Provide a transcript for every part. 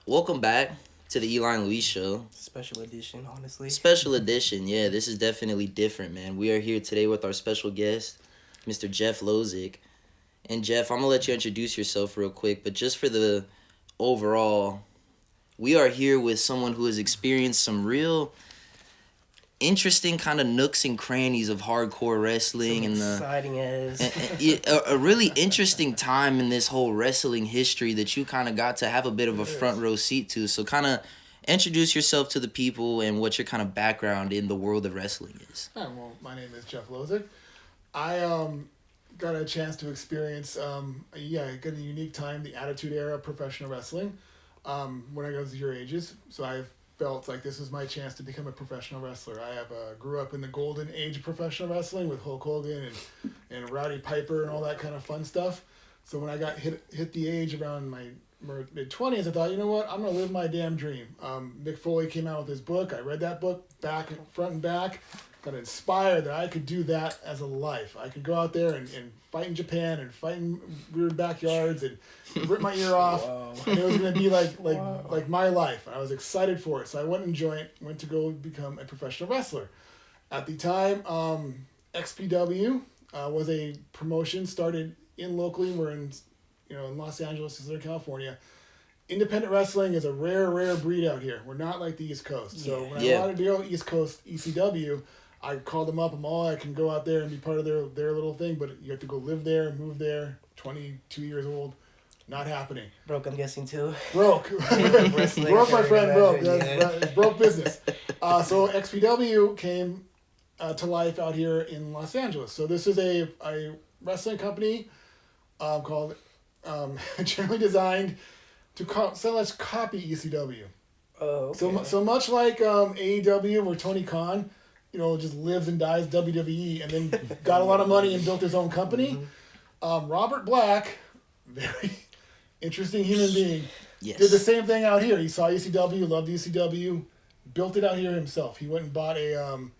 Welcome back to the Eli and Luis show. Special edition, honestly. Special edition, yeah, this is definitely different, man. We are here today with our special guest, Mr. Jeff Lowzik. And Jeff, I'm going to let you introduce yourself real quick, but just for the overall, we are here with someone who has experienced some real interesting kind of nooks and crannies of hardcore wrestling and exciting a really interesting time in this whole wrestling history that you kind of got to have a bit of a front row seat to. So kind of introduce yourself to the people and what your kind of background in the world of wrestling is. Hi, well, my name is Jeff Lowzik. I got a chance to experience got a unique time, the Attitude Era of professional wrestling, when I was your ages. So I felt like this was my chance to become a professional wrestler. I have grew up in the golden age of professional wrestling with Hulk Hogan and Rowdy Piper and all that kind of fun stuff. So when I got hit the age around my mid-20s, I thought, you know what, I'm going to live my damn dream. Mick Foley came out with his book. I read that book front and back. Got inspired that I could do that as a life. I could go out there and fight in Japan and fight in weird backyards and rip my ear off. Wow. And it was going to be like my life. I was excited for it. So I went to go become a professional wrestler. At the time, XPW was a promotion started locally. We're in Los Angeles, Southern California. Independent wrestling is a rare breed out here. We're not like the East Coast. So when I wanted to go East Coast ECW, I called them up. I can go out there and be part of their little thing, but you have to go live there, move there. 22 years old, not happening. Broke, I'm guessing too. Broke. Broke, my friend. Broke. It's broke business. So XPW came to life out here in Los Angeles. So this is a wrestling company called generally designed to copy ECW. Oh, okay. So much like AEW, where Tony Khan, just lives and dies WWE, and then got a lot of money and built his own company. Robert Black, very interesting human being, Yes. did the same thing out here. He saw ECW, loved ECW, built it out here himself. He went and bought a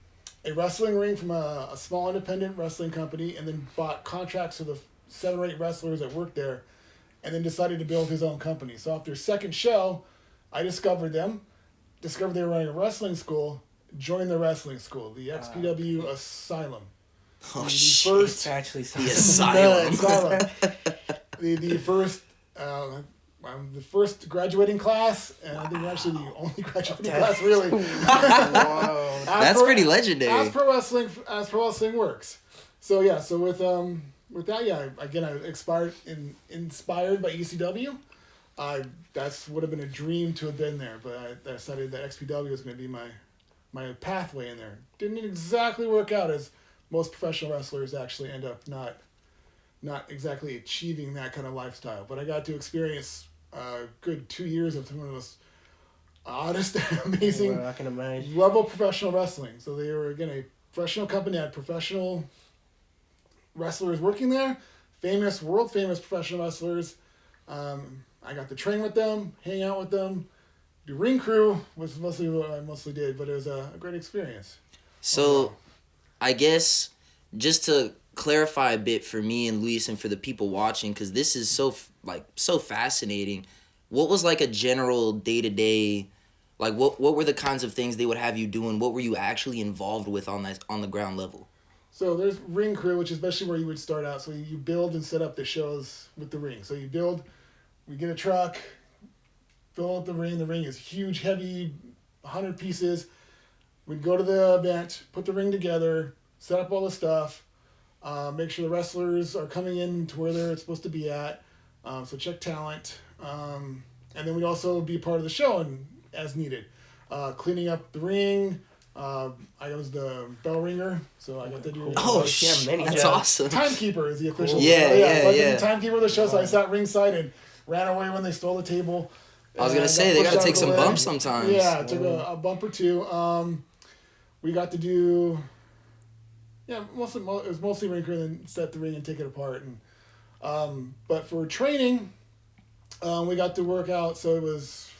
wrestling ring from a small independent wrestling company, and then bought contracts for the 7 or 8 wrestlers that worked there, and then decided to build his own company. So after second show, I discovered they were running a wrestling school, joined the wrestling school, the XPW Asylum. Oh, the shit. first, It's actually The something. Asylum. the first I'm the first graduating class, and I think we're actually the only graduating class, really. Wow. That's pretty legendary. As pro wrestling works. So yeah, so with that, yeah, again, I inspired by ECW. That's would have been a dream to have been there, but I decided that XPW was going to be my pathway in there. Didn't exactly work out, as most professional wrestlers actually end up not exactly achieving that kind of lifestyle. But I got to experience a good 2 years of some of the most honest, amazing Well, I can imagine. level professional wrestling. So they were, again, a professional company, had professional wrestlers working there, world famous professional wrestlers. I got to train with them, hang out with them, do ring crew, was mostly what I mostly did, but it was a great experience. So, I guess just to clarify a bit for me and Luis and for the people watching, because this is so fascinating. What was like a general day-to-day, like what were the kinds of things they would have you doing? What were you actually involved with on the ground level? So there's ring crew, which is basically where you would start out. So you build and set up the shows with the ring. So we get a truck, fill up the ring. The ring is huge, heavy, 100 pieces. We'd go to the event, put the ring together, set up all the stuff, make sure the wrestlers are coming in to where they're supposed to be at. So check talent. And then we'd also be part of the show and as needed. Cleaning up the ring. I was the bell ringer, so I got to do. Oh, shit, many that's jobs. awesome. Timekeeper is the official. Yeah. The timekeeper of the show, so I sat ringside and ran away when they stole the table. I was gonna say they gotta take some bumps sometimes. Yeah, I took a bump or two. We got to do. Yeah, it was mostly ring crew, and then set the ring and take it apart. And but for training, we got to work out. So it was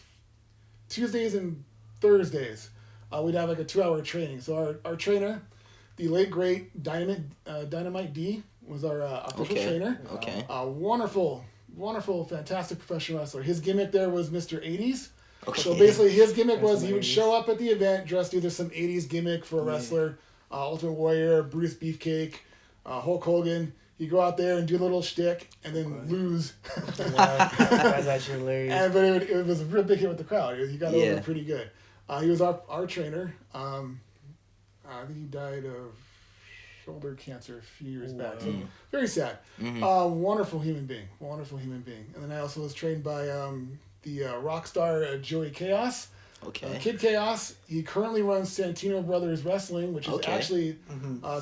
Tuesdays and Thursdays. We'd have like a 2-hour training. So our trainer, the late great Dynamite D, was our official trainer. Okay. Wonderful wonderful, fantastic professional wrestler. His gimmick there was Mr. 80s. Okay. So basically, his gimmick That's was he would hilarious. show up at the event dressed either some 80s gimmick for a wrestler, Ultimate Warrior, Brutus Beefcake, Hulk Hogan. He'd go out there and do a little shtick and then lose. Wow. That's actually hilarious. But it was a real big hit with the crowd. He got Yeah. over pretty good. He was our trainer. I think he died of shoulder cancer a few years back. So very sad. Wonderful human being. Wonderful human being. And then I also was trained by the rock star Joey Chaos. Okay. Kid Chaos. He currently runs Santino Brothers Wrestling, which is actually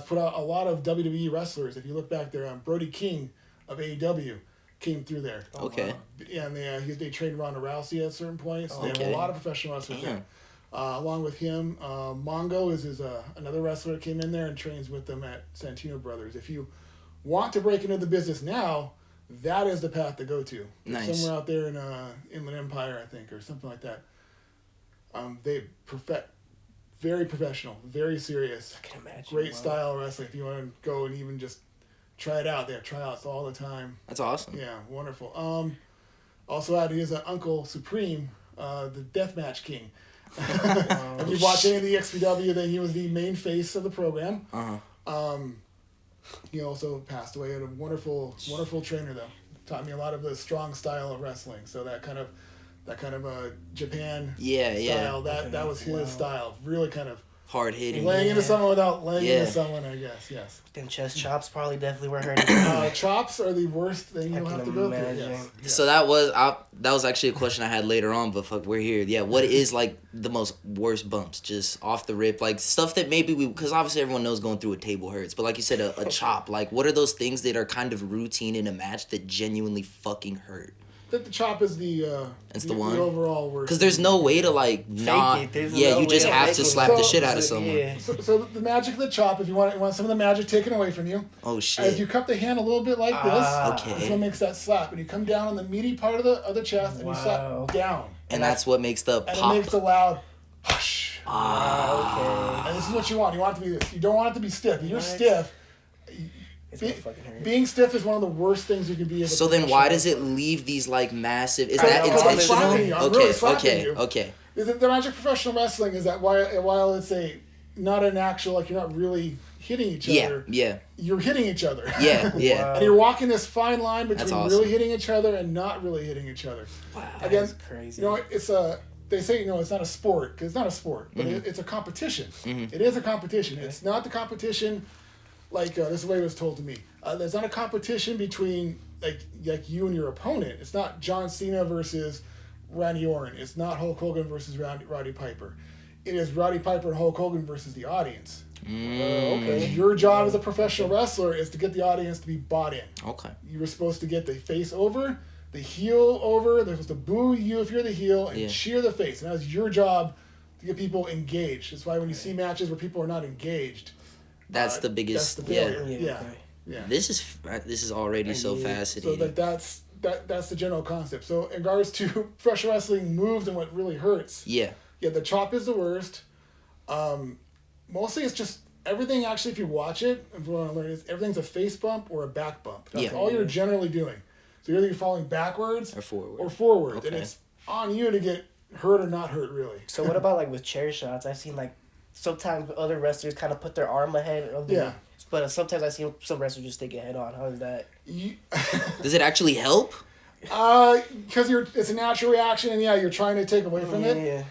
put out a lot of WWE wrestlers. If you look back there, Brody King of AEW came through there. Okay. Yeah, and they trained Ronda Rousey at certain points. They have Okay. a lot of professional wrestlers there. Along with him, Mongo is another wrestler that came in there and trains with them at Santino Brothers. If you want to break into the business now, that is the path to go to. Nice. Somewhere out there in Inland Empire, I think, or something like that. They very professional, very serious. I can imagine. Great Wow. style of wrestling. If you want to go and even just try it out, they have tryouts all the time. That's awesome. Yeah, wonderful. Also had his Uncle Supreme, the Deathmatch King. If you watch any of the XPW, then he was the main face of the program. He also passed away. Had a wonderful trainer though. Taught me a lot of the strong style of wrestling. So that kind of Japan style. That was his style. Really kind of Hard hitting. laying into someone without laying Yeah. into someone. I guess yes. Them chest chops probably definitely were hurting. Chops are the worst thing you'll can have to go through. imagine. Yes. So that was actually a question I had later on, but fuck, we're here. Yeah, what is like the most worst bumps, just off the rip, like stuff that maybe because obviously everyone knows going through a table hurts, but like you said, a chop. Like, what are those things that are kind of routine in a match that genuinely fucking hurt? I think the chop is the one? the overall worst. Because there's no way to like not. it. There's Yeah, no you just way to have make to it. slap the shit out of someone. Yeah. So the magic of the chop, if you want some of the magic taken away from you, Oh as shit. you cup the hand a little bit like this, Okay. that's what makes that slap. And you come down on the meaty part of the chest and you slap Wow. down. And that's what makes the And pop. it makes a loud hush. Okay. And this is what you want. You want it to be this. You don't want it to be stiff. If you're What? stiff, It's gonna fucking hurt. being stiff is one of the worst things you can be as a So then why does professional it leave these like massive? Is I that know, I'm intentional? slapping you. I'm Okay, really slapping okay, you. okay. The magic of professional wrestling is that while it's not an actual, like you're not really hitting each Yeah, other, yeah, you're hitting each other. yeah, yeah. Wow. And you're walking this fine line between That's awesome. really hitting each other and not really hitting each other. Wow. Again, That's crazy. you know, they say, it's not a sport, because it's not a sport, but Mm-hmm. it's a competition. It is a competition. It's not the competition like this is the way it was told to me. There's not a competition between like you and your opponent. It's not John Cena versus Randy Orton. It's not Hulk Hogan versus Roddy Piper. It is Roddy Piper and Hulk Hogan versus the audience. Okay. Your job as a professional wrestler is to get the audience to be bought in. Okay. You were supposed to get the face over, the heel over. They're supposed to boo you if you're the heel and cheer the face. And that's your job to get people engaged. That's why when you see matches where people are not engaged, That's the biggest. that's the Yeah. failure. Yeah. Okay. Yeah. This is already so mean, So fascinating. that's the general concept. So in regards to professional wrestling moves and what really hurts, Yeah. the chop is the worst. Mostly it's just everything. Actually, if you watch it, if you want to learn, everything's a face bump or a back bump. That's all you're generally doing. So either you're falling backwards Or forward. or forward, and Okay. it's on you to get hurt or not hurt. Really. So what about like with chair shots? I've seen like sometimes other wrestlers kind of put their arm ahead of them. Yeah. But sometimes I see some wrestlers just take it head on. How is that? Does it actually help? Because it's a natural reaction, and you're trying to take away from it. Yeah.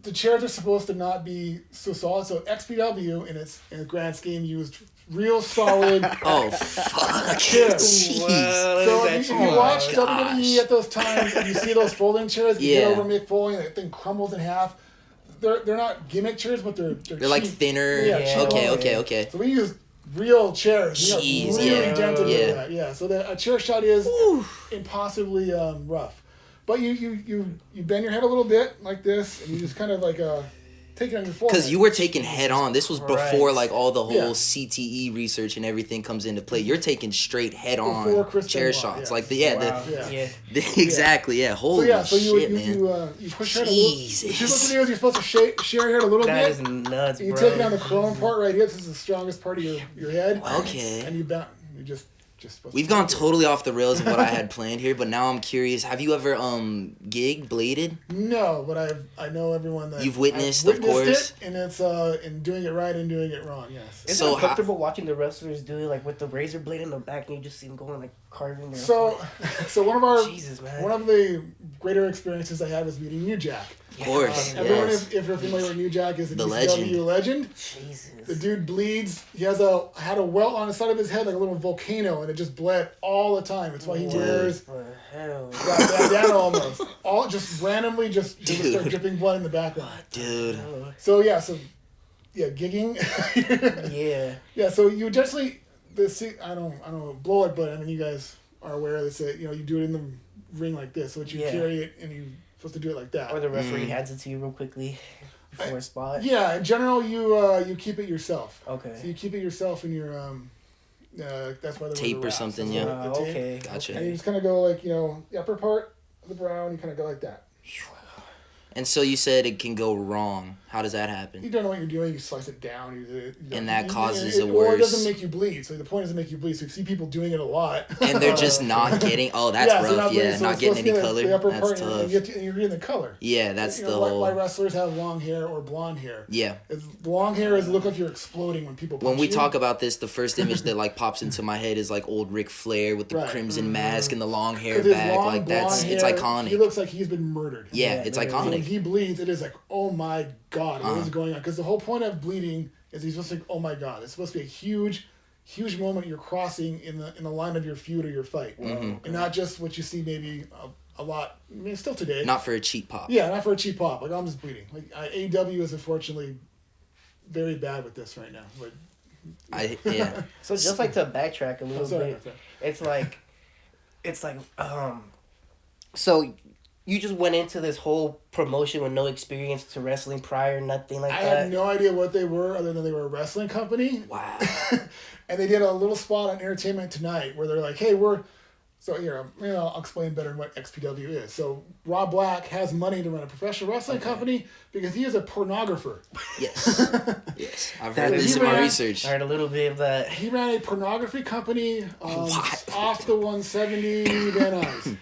The chairs are supposed to not be so solid. So XPW in its grand scheme used real solid. Oh fuck! Chairs. Jeez. So if you watch WWE at those times and you see those folding chairs, you get over Mick Foley and that thing crumbles in half. They're not gimmick chairs, but they're like cheap. thinner. Yeah, cheap. Okay. So we use real chairs. You know, Jeez, really yeah. dented Yeah. with that. Yeah. So a chair shot is impossibly rough. But you bend your head a little bit like this, and you just kind of like take it on your forehead. Because you were taking head on. This was Christ. before like all the whole Yeah. CTE research and everything comes into play. You're taking straight head Before on Chris chair Benoit, shots. yeah. Like Yeah. exactly. Yeah. Holy So you shit, man. you push your head a little. Jesus. What you're supposed to do is you're supposed to share your head a little That bit. is nuts, You bro. take it on the chrome part right here. This is the strongest part of your head. Okay. And you just just supposed We've to gone be totally off the rails of what I had planned here, but now I'm curious. Have you ever gigged, bladed? No, but I know everyone that You've witnessed, I've of course. it, and it's in doing it right and doing it wrong. Yes. Is So it uncomfortable watching the wrestlers do it like with the razor blade in the back and you just see them going like carving their So Jesus, man. one of the greater experiences I had was meeting New Jack. Of course, Everyone, yes. if you're familiar with New Jack, is The ECW legend. Jesus. The dude bleeds. He had a welt on the side of his head like a little volcano, and it just bled all the time. It's why he wears What the hell? that bandana almost. All just randomly just start dripping blood in the background. Dude. So gigging. Yeah. Yeah, so you generally I don't blow it, but I mean you guys are aware that you do it in the ring like this, so that you carry it and you're supposed to do it like that. Or the referee hands it to you real quickly before a spot. Yeah, in general you keep it yourself. Okay. So you keep it yourself in your that's why tape or something, yeah. Okay. Gotcha. And you just kind of go like the upper part of the brow, and you kind of go like that. And so you said it can go wrong. How does that You happen? don't know what you're doing. You slice it down. And that causes it, a Or it worse... doesn't make you bleed. So the point is to make you bleed. So you see people doing it a lot. And they're just not getting... Oh, that's so rough, bleeding. yeah. So Not it's getting supposed to any be color. the upper That's part, tough. and you're getting the color. Yeah, that's the whole... Why wrestlers have long hair or blonde hair. Yeah. Long hair is look like you're exploding when people punch When we you. talk about this, the first image that like pops into my head is like old Ric Flair with the Right. crimson mask and the long hair 'Cause his back. long Like that's blonde it's hair, iconic. He looks like he's been murdered. Yeah, it's literally. So when iconic. he bleeds, it is like, oh my God, what is going on? Because the whole point of bleeding is he's supposed to, oh my God, it's supposed to be a huge moment you're crossing in the line of your feud or your fight, and not just what you see maybe a lot. I mean, still today. Not for a cheap pop. Yeah, not for a cheap pop. Like I'm just bleeding. Like AEW is unfortunately very bad with this right now. But, Yeah. So just like to backtrack a little sorry bit, about it's like so you just went into this whole promotion with no experience to wrestling prior, nothing like I that. had no idea what they were other than they were a wrestling company. Wow. And they did a little spot on Entertainment Tonight where they're like, hey, so here, I'll explain better what XPW is. So Rob Black has money to run a professional wrestling company because he is a pornographer. Yes. Yes. I've heard this in my research. I heard a little bit of that. He ran a pornography company off the 170 Van Nuys.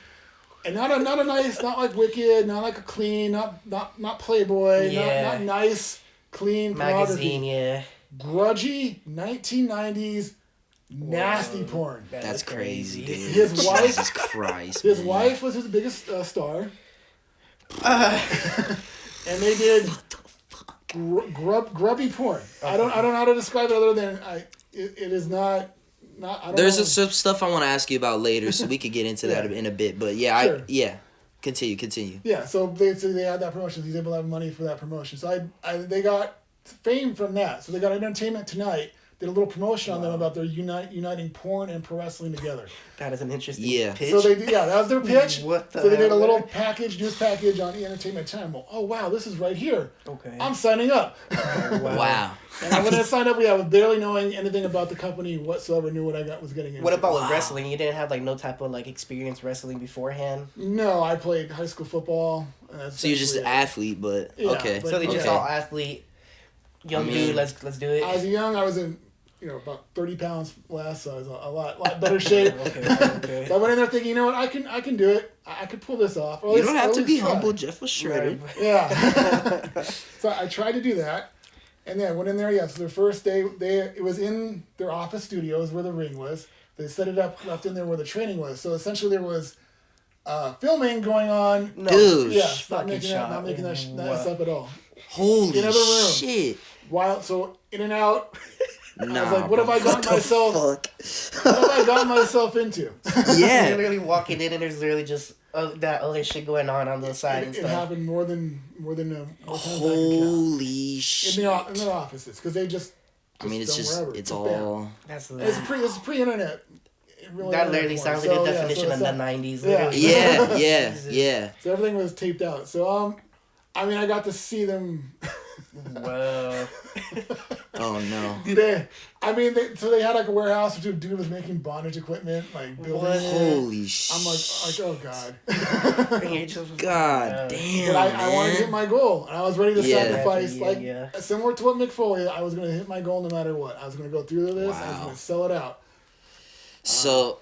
And not a nice, not like Wicked, not like a clean, not Playboy, not nice, clean Magazine, pornography. yeah. Grudgy 1990s nasty porn. That's crazy, dude. His wife, Jesus Christ. his man. wife was his biggest star. And they did grubby porn. I don't know how to describe it other than it is not I don't There's know. some stuff I want to ask you about later, so we could get into that in a bit. But yeah, Sure. Continue. Yeah, so they had that promotion. He's able to have money for that promotion. So they got fame from that. So they got Entertainment Tonight. Did a little promotion on them about their uniting porn and pro wrestling together. That is an interesting pitch. So that was their pitch. What the so they did a hell, little man? news package on Entertainment Tonight. Well, oh wow, this is right here. Okay. I'm signing up. Wow. And when I signed up, with barely knowing anything about the company whatsoever, knew what I was getting into. What about with wrestling? You didn't have like no type of like experience wrestling beforehand? No, I played high school football. So you're just an athlete, but Yeah, okay. but- So they just okay. all athlete, young dude. Let's do it. I was young. I was in about 30 pounds less, so I was a lot better shape. Okay. So I went in there thinking, you know what, I can do it. I could pull this off. You don't have to be humble. Jeff was shredded. Right. Yeah. So I tried to do that, and then went in there. Yeah. So their first day, it was in their office studios where the ring was. They set it up, left in there where the training was. So essentially, there was filming going on. No. Dude. Yeah, not Fucking making shot. that up at all. Holy In another room. shit. So in and out. Nah, I was like, what have I gotten myself? Fuck? What have I gotten myself into? Yeah. You're literally walking in and there's literally just that other shit going on the side and It stuff. happened more than more times I can count. Holy shit. In their offices, because they just I mean, it's done just, wherever. it's bam. all... That's It's pre-internet. Really that internet literally porn. sounds like So, a yeah, definition so of the it's not- 90s. Yeah. Literally. Yeah. So everything was taped out. So I mean, I got to see them. Wow. Oh, no. They had like a warehouse where a dude was making bondage equipment, like building What? it. Holy shit. I'm like, oh god. And you're just, God damn, But I wanted to hit my goal, and I was ready to sacrifice, Yeah. similar to what Mick Foley. I was going to hit my goal no matter what. I was going to go through this. I was Wow. going to sell it out. So,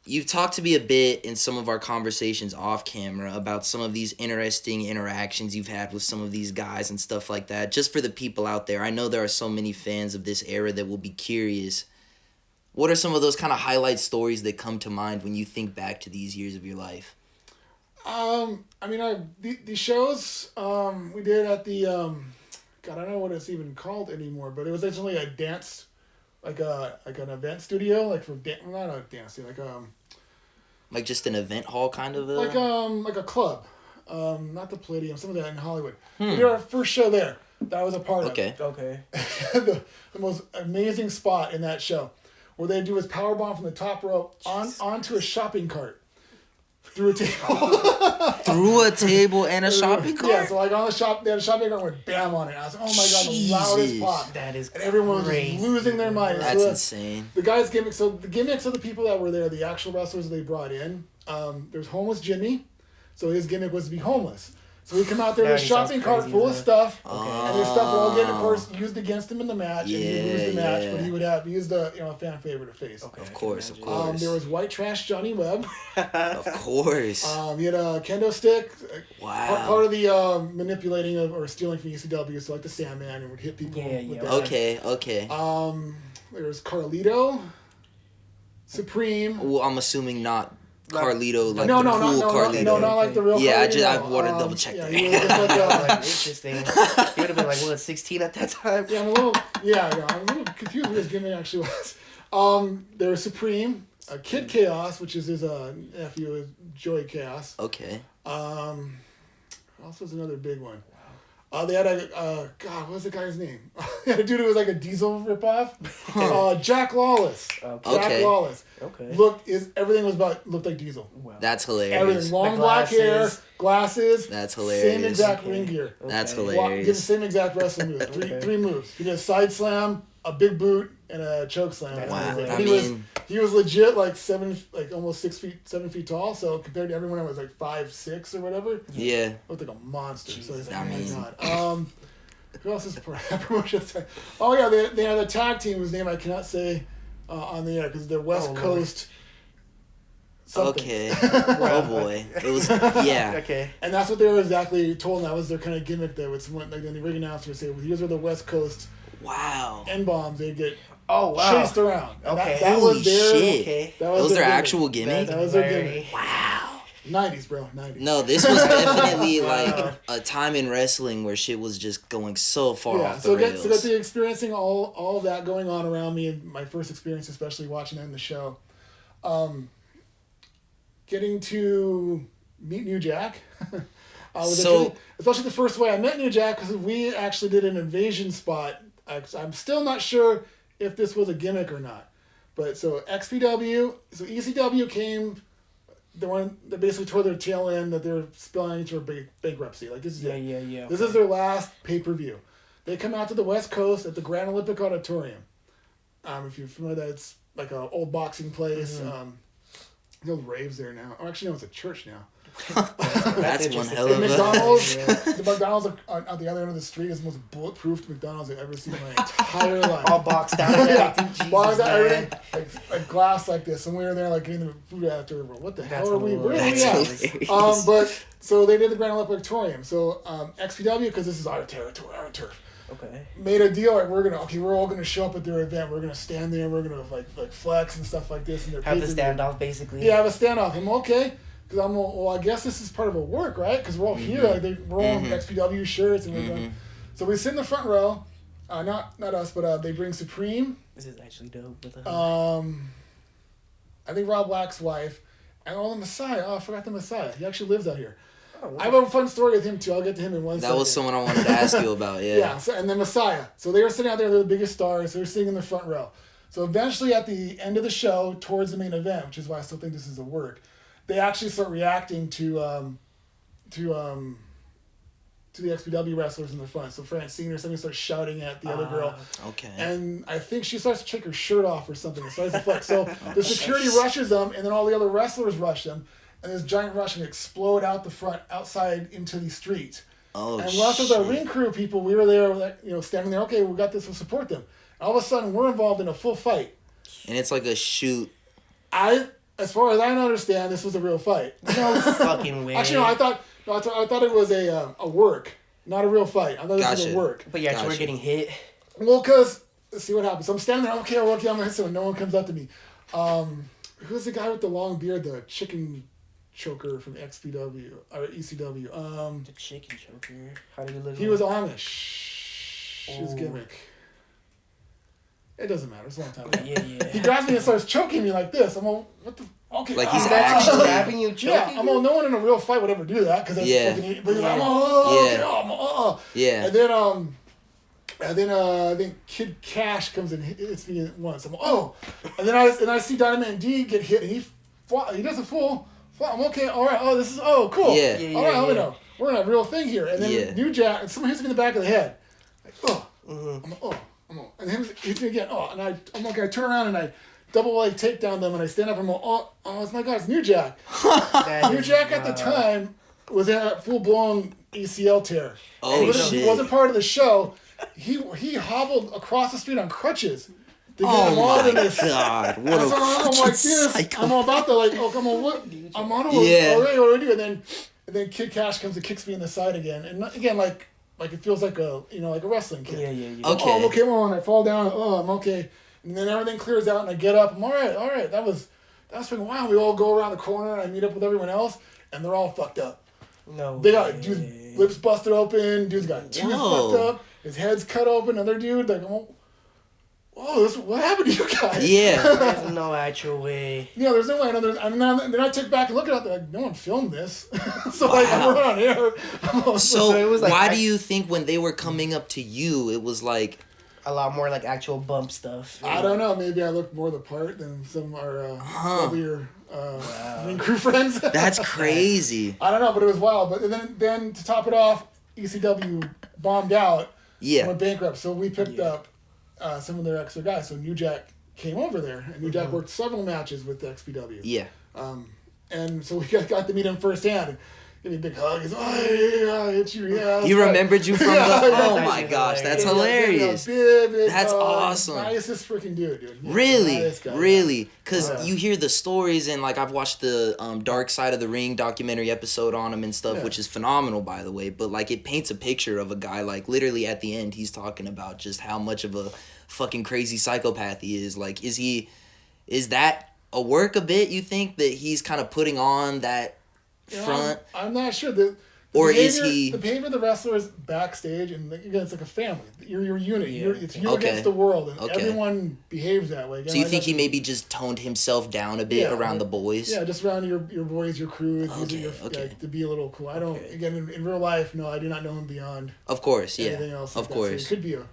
you've talked to me a bit in some of our conversations off camera about some of these interesting interactions you've had with some of these guys and stuff like that. Just for the people out there, I know there are so many fans of this era that will be curious. What are some of those kind of highlight stories that come to mind when you think back to these years of your life? I mean, the shows we did at the God, I don't know what it's even called anymore, but it was actually a dance, like an event studio, like for not a dance studio, Like just an event hall kind of like a club, not the Palladium, some of that in Hollywood. We did our first show there that I was a part of. Okay. the most amazing spot in that show, where they do is powerbomb from the top rope onto a shopping cart. Through a table. Through a table and a shopping cart? Yeah, so like on the shop, they had a shopping cart went bam on it. I was like, oh my god, the loudest pop. That is And everyone was just losing their minds. That's insane. The guys' gimmicks, so the gimmicks of the people that were there, the actual wrestlers they brought in, there's homeless Jimmy, so his gimmick was to be homeless. So he'd come out there with a shopping cart full of stuff, and his stuff would all get, of course, used against him in the match, and he'd lose the match, but he was the a fan favorite to face. Okay. Of course. There was white trash Johnny Webb. Of course. He had a kendo stick. Wow. Part of the manipulating of or stealing from ECW, so like the Sandman, and would hit people with that. Okay. There was Carlito, Supreme. Well, I'm assuming not Carlito, like no, Carlito. No, not like the real Carlito. I wanted to double check that. He would have been like, 16 at that time? Yeah, I'm a little confused what his gimmick actually was. There was Supreme, Kid Chaos, which is his nephew, Joey Chaos. Okay. Also, was another big one. They had God, what was the guy's name? They had a dude who was like a Diesel ripoff. Jack Lawless. Okay. Jack Lawless. Okay. Everything looked like Diesel. Wow. That's hilarious. Everything. Long black hair, glasses. That's hilarious. Same exact ring gear. That's Did the hilarious. same exact wrestling moves. Three moves. He did a side slam, a big boot, and a choke slam. Wow. And he was legit like almost 7 feet tall. So compared to everyone that was like 5'6" or whatever, Yeah. looked like a monster. Jeez, So he's like, I mean- oh my god. Who else is part of that promotion? Oh yeah, they had a tag team whose name I cannot say on the air because they're West Coast. Something. Okay. Oh boy. It was Okay. And that's what they were exactly told. And that was their kind of gimmick. That was when, like, the ring announcer would say, well, "These are the West Coast Wow. N-bombs." They'd get chased around. And Okay. that Holy was their. shit. Okay. That was Those their are gimmick. actual gimmicks? That was their gimmick. Wow. 90s, bro. 90s. No, this was definitely like a time in wrestling where shit was just going so far off the rails. So got to experiencing all of that going on around me, and my first experience, especially watching that in the show. Getting to meet New Jack. Especially the first way I met New Jack, because we actually did an invasion spot. I'm still not sure if this was a gimmick or not. But so XPW, so ECW came, the one that basically tore their tail end, that they're spilling into bankruptcy. Like, this is it. Yeah. This is their last pay-per-view. They come out to the West Coast at the Grand Olympic Auditorium. If you're familiar, that's like an old boxing place. No raves there now. Oh, actually, no, it's a church now. That's one hell of a... McDonald's, the McDonald's at the other end of the street is the most bulletproof McDonald's I've ever seen in my entire life. All boxed out and everything. Jesus, Boxed out, man. everything, like glass like this. And we were there like getting the food after. What the hell are we? Where are we That's at? hilarious. But so they did the Grand Olympic Auditorium. So XPW, because this is our territory, our turf. Okay. Made a deal like we're all gonna show up at their event. We're gonna stand there. We're gonna like flex and stuff like this. And Have the standoff, basically. Yeah, have a standoff. I'm okay. Because I'm well, I guess this is part of a work, right? Because we're all here. Like we're all in XPW shirts. And we're going. So we sit in the front row. Not us, but they bring Supreme. This is actually dope. I think Rob Black's wife. And the Messiah. Oh, I forgot the Messiah. He actually lives out here. Oh, wow. I have a fun story with him, too. I'll get to him in one second. That was someone I wanted to ask you about, yeah. Yeah, and then Messiah. So they were sitting out there, they're the biggest stars, so they're sitting in the front row. So eventually at the end of the show, towards the main event, which is why I still think this is a work, they actually start reacting to the XPW wrestlers in the front. So Francine or something starts shouting at the other girl. Okay. And I think she starts to take her shirt off or something. It starts to flex. So the security rushes them, and then all the other wrestlers rush them. And this giant rush and explode out the front, outside into the street. Oh, and lots of the ring crew people, we were there, standing there. Okay, we got this. We'll support them. And all of a sudden, we're involved in a full fight. And it's like a shoot As far as I understand, this was a real fight. No fucking way. Actually, no. I thought it was a work, not a real fight. I thought this was a work. But yeah, you were getting hit. Well, cause let's see what happens. So I'm standing there. Okay, I'm gonna hit someone. No one comes up to me. Who's the guy with the long beard, the chicken choker from XPW or ECW? The chicken choker. How did he look? He was Amish. His gimmick. It doesn't matter. It's a long time ago. Yeah. He grabs me and starts choking me like this. I'm all, what the? Okay. Like he's actually grabbing you, choking. Yeah, I'm all. No one in a real fight would ever do that because that's fucking. But I'm all. Yeah. And then I think Kid Cash comes and hits me once. I'm all, and then I see Dynamite D get hit and he does a full. I'm okay. All right. Oh, this is cool. Yeah. All right. Let me know. We're in a real thing here. And then New Jack and someone hits me in the back of the head. Like I'm all, and him hits me again. And I'm like, I turn around and I double leg takedown them and I stand up and I'm all, it's my God, it's New Jack. New Jack at the time was in a full blown ACL tear. Oh shit! He wasn't part of the show. He hobbled across the street on crutches. To get him on in this. God! What I'm like this. psycho. I'm all about to come on. What? I'm on it. Yeah. What do I do? And then Kid Cash comes and kicks me in the side again. And again, like it feels like a wrestling kid. Yeah. Okay. I'm okay. I fall down. I'm okay. And then everything clears out and I get up. I'm all right. That was fucking wild. We all go around the corner and I meet up with everyone else and they're all fucked up. No. They got dude's lips busted open. Dude's got teeth fucked up. His head's cut open. Another dude like, what happened to you guys? Yeah. There's no actual way. Yeah, there's no way. Then I took back and look at it. Like, no one filmed this. So like, we're on air. So it was like, why do you think when they were coming up to you, it was like a lot more like actual bump stuff? I don't know. Maybe I looked more the part than some of our earlier ring crew friends. That's crazy. I don't know, but it was wild. But then to top it off, ECW bombed out. Yeah. Went bankrupt. So we picked up some of their extra guys. So New Jack came over there, and New Jack worked several matches with the XPW. Yeah. And so we got to meet him firsthand. Give me a big hug. He's like, I hit you. Yeah. He remembered you from the. Oh that's my gosh, that's hilarious. hilarious. That's awesome. Nicest freaking dude. Really, nice guy, really, because you hear the stories and like I've watched the Dark Side of the Ring documentary episode on him and stuff, which is phenomenal by the way. But like it paints a picture of a guy like literally at the end he's talking about just how much of a fucking crazy psychopath he is. Like, is that a work a bit? You think that he's kind of putting on that front? I'm not sure. Or behavior, is he... The behavior of the wrestler is backstage, and again, it's like a family. You're your unit. Yeah. It's you against the world, and everyone behaves that way. Again, so you think he maybe just toned himself down a bit around the boys? Yeah, just around your boys, your crew, to be a little cool. I don't, again, in real life, no, I do not know him beyond Of course, yeah. anything else. Of like course. So he could be a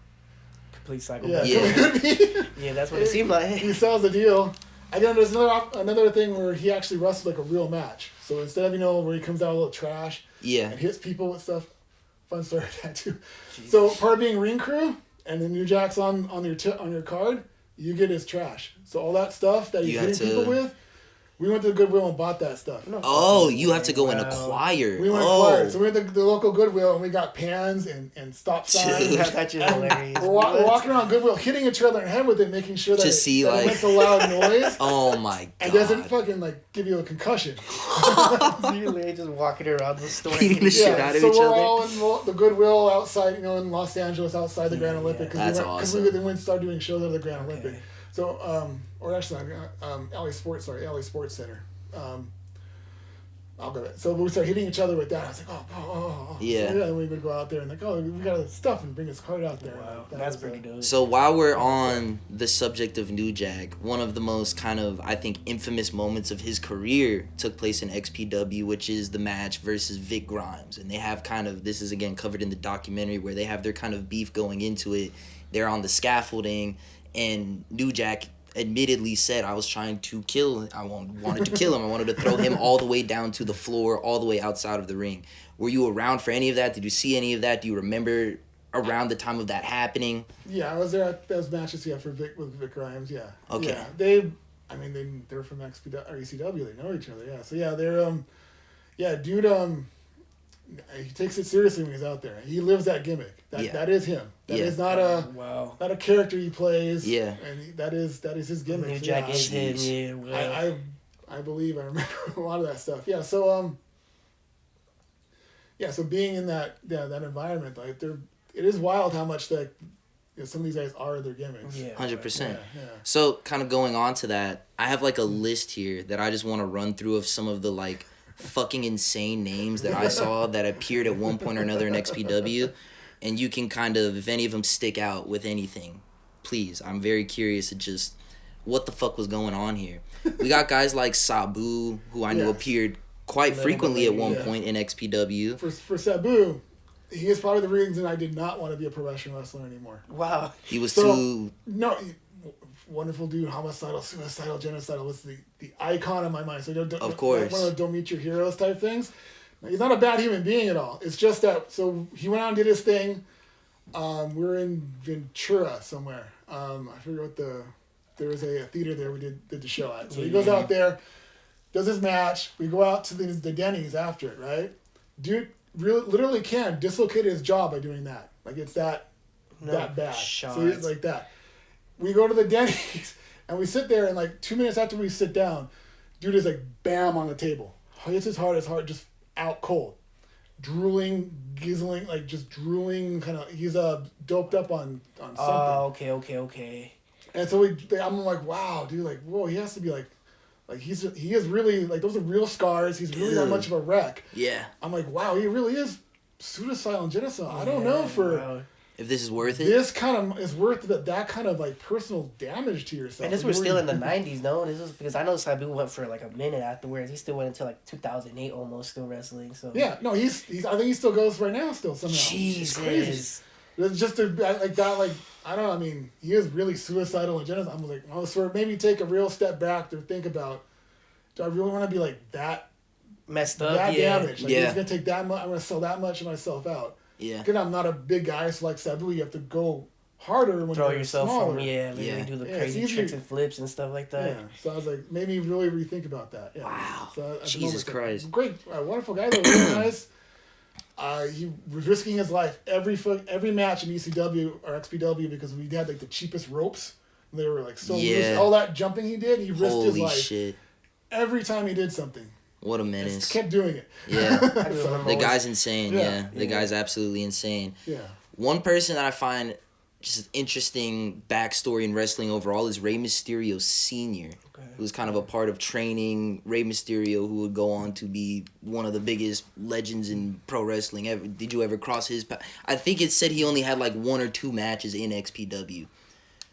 complete psychopath. it could be. Yeah, that's what it seemed like. He sells the deal. Again, there's another thing where he actually wrestled like a real match. So instead of, where he comes out a little trash and hits people with stuff, fun story with that too. Jeez. So part of being ring crew and then New Jack's on your card, you get his trash. So all that stuff that he's hitting people with, we went to the Goodwill and bought that stuff. Oh, you have to go and acquire. We went and acquired. So we went to the local Goodwill and we got pans and stop signs. That's just hilarious. We're walking around Goodwill, hitting each other in the head with it, making sure that it makes a loud noise. Oh my god. And doesn't fucking give you a concussion. You're just walking around the store. Beating the shit out of each other. So we're all in the Goodwill outside, in Los Angeles, outside the Grand Olympic. That's awesome. Because we went started doing shows at the Grand Olympic. So, or actually, LA Sports Center. I'll go back. So we started hitting each other with that. I was like, oh. Yeah. So, and we would go out there and we got stuff and bring his card out there. Wow, that's pretty dope. So while we're on the subject of New Jack, one of the most kind of, I think, infamous moments of his career took place in XPW, which is the match versus Vic Grimes. And they have this is again covered in the documentary where they have their kind of beef going into it. They're on the scaffolding and New Jack admittedly said, I was trying to kill him. I wanted to kill him. I wanted to throw him all the way down to the floor, all the way outside of the ring. Were you around for any of that? Did you see any of that? Do you remember around the time of that happening? Yeah, I was there at those matches, with Vic Grimes, yeah. Okay. Yeah, they're from XPW or ECW, they know each other, yeah. So yeah, they're, dude, he takes it seriously when he's out there. He lives that gimmick. That is him. That is not a character he plays. Yeah. And that is his gimmick. New Jack is him. Yeah. Wow. I believe I remember a lot of that stuff. Yeah. So so being in that environment, like it is wild how much that some of these guys are their gimmicks. Yeah. 100%. Yeah. So kind of going on to that, I have like a list here that I just want to run through of some of the like fucking insane names that I saw that appeared at one point or another in XPW, and you can kind of, if any of them stick out with anything, please. I'm very curious to just what the fuck was going on here. We got guys like Sabu, who I know appeared quite frequently at one point in XPW. For Sabu, he is probably the reason I did not want to be a professional wrestler anymore. Wow. He was too... No, wonderful dude, homicidal, suicidal, genocidal was the icon in my mind. So of course. One of those don't meet your heroes type things. Now, he's not a bad human being at all. It's just that, so he went out and did his thing. We were in Ventura somewhere. I forget there was a theater there we did the show at. So he goes out there, does his match. We go out to the Denny's after it, right? Dude literally can dislocate his jaw by doing that. Like, it's that bad. Shot. So he's like that. We go to the Denny's, and we sit there, and like 2 minutes after we sit down, dude is like bam on the table. Hits his heart, just out cold. Drooling, gizzling, like just drooling, kind of, he's doped up on something. Oh, okay. And so I'm like, wow, dude, like, whoa, he has to be like he is really, like, those are real scars. He's really not much of a wreck. Yeah. I'm like, wow, he really is suicidal and genocidal. I don't know if this is worth it. This kind of is worth that kind of like personal damage to yourself. And this was still in the 90s, no? This was because I know Sabu went for like a minute afterwards. He still went until like 2008 almost, still wrestling. So yeah, no, he's I think he still goes right now still somehow. Jesus. It's crazy. It's just like that, like, I don't know, I mean, he is really suicidal and genocidal. I'm like, well, so maybe take a real step back to think about, do I really want to be like that messed up? That damage. Like, yeah. It's going to take that much, I'm going to sell that much of myself out. Yeah. Again, I'm not a big guy, so like Sabu, you have to go harder when throw you're yourself smaller. from, do the crazy tricks and flips and stuff like that. Yeah, so I was like, maybe really rethink about that. Yeah. Wow. So Jesus Christ. Great, wonderful guy, though, really nice. He was risking his life every match in ECW or XPW because we had like the cheapest ropes. They were like so loose. All that jumping he did, he risked his life. Holy shit. Every time he did something. What a menace. Just kept doing it. Yeah. The guy's insane, yeah. The guy's absolutely insane. Yeah. One person that I find just interesting backstory in wrestling overall is Rey Mysterio Sr., who's kind of a part of training Rey Mysterio, who would go on to be one of the biggest legends in pro wrestling ever. Did you ever cross his path? I think it said he only had like 1 or 2 matches in XPW.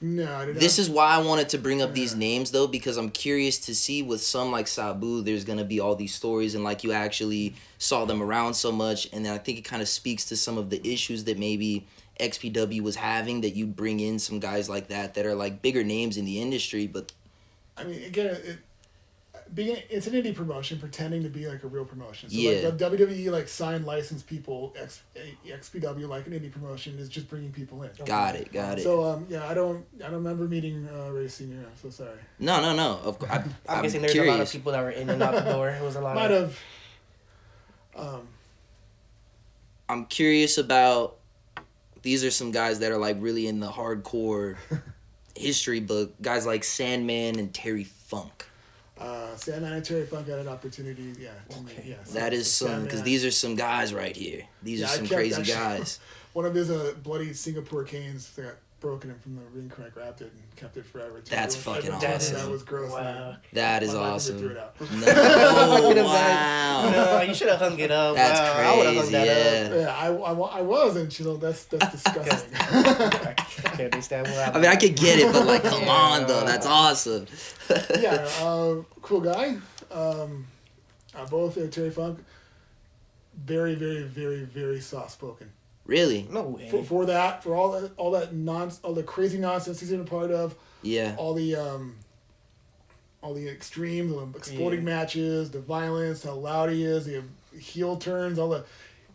No, I did not. This is why I wanted to bring up these names, though, because I'm curious to see with some like Sabu, there's going to be all these stories and like you actually saw them around so much. And then I think it kind of speaks to some of the issues that maybe XPW was having, that you bring in some guys like that are like bigger names in the industry. But I mean, again, it's an indie promotion pretending to be like a real promotion. So yeah. like the WWE like signed licensed people, XPW like an indie promotion is just bringing people in. Got it. So I don't remember meeting Ray Senior. I'm so sorry. No. Of course, I'm guessing there's a lot of people that were in and out the door. It was a lot. Might have. I'm curious about. These are some guys that are like really in the hardcore history book. Guys like Sandman and Terry Funk. Sandman and Terry Funk had an opportunity, yes. That is some, because these are some guys right here. These are some crazy guys. One of his bloody Singapore canes that got broken from the ring crank, wrapped it and kept it forever. That's fucking awesome. That was gross. Wow. That is awesome. Threw it out. No, wow. No, you should have hung it up. That's wow. crazy. I would have hung that up. Yeah, I was, and that's disgusting. I can't understand what happened. I mean, I could get it, but like, come on, though. That's awesome. Cool guy. Both Terry Funk, very, very, very, very soft spoken. Really? No way. For all the crazy nonsense he's been a part of. Yeah. All the extremes, the exploding matches, the violence, how loud he is, the heel turns, all the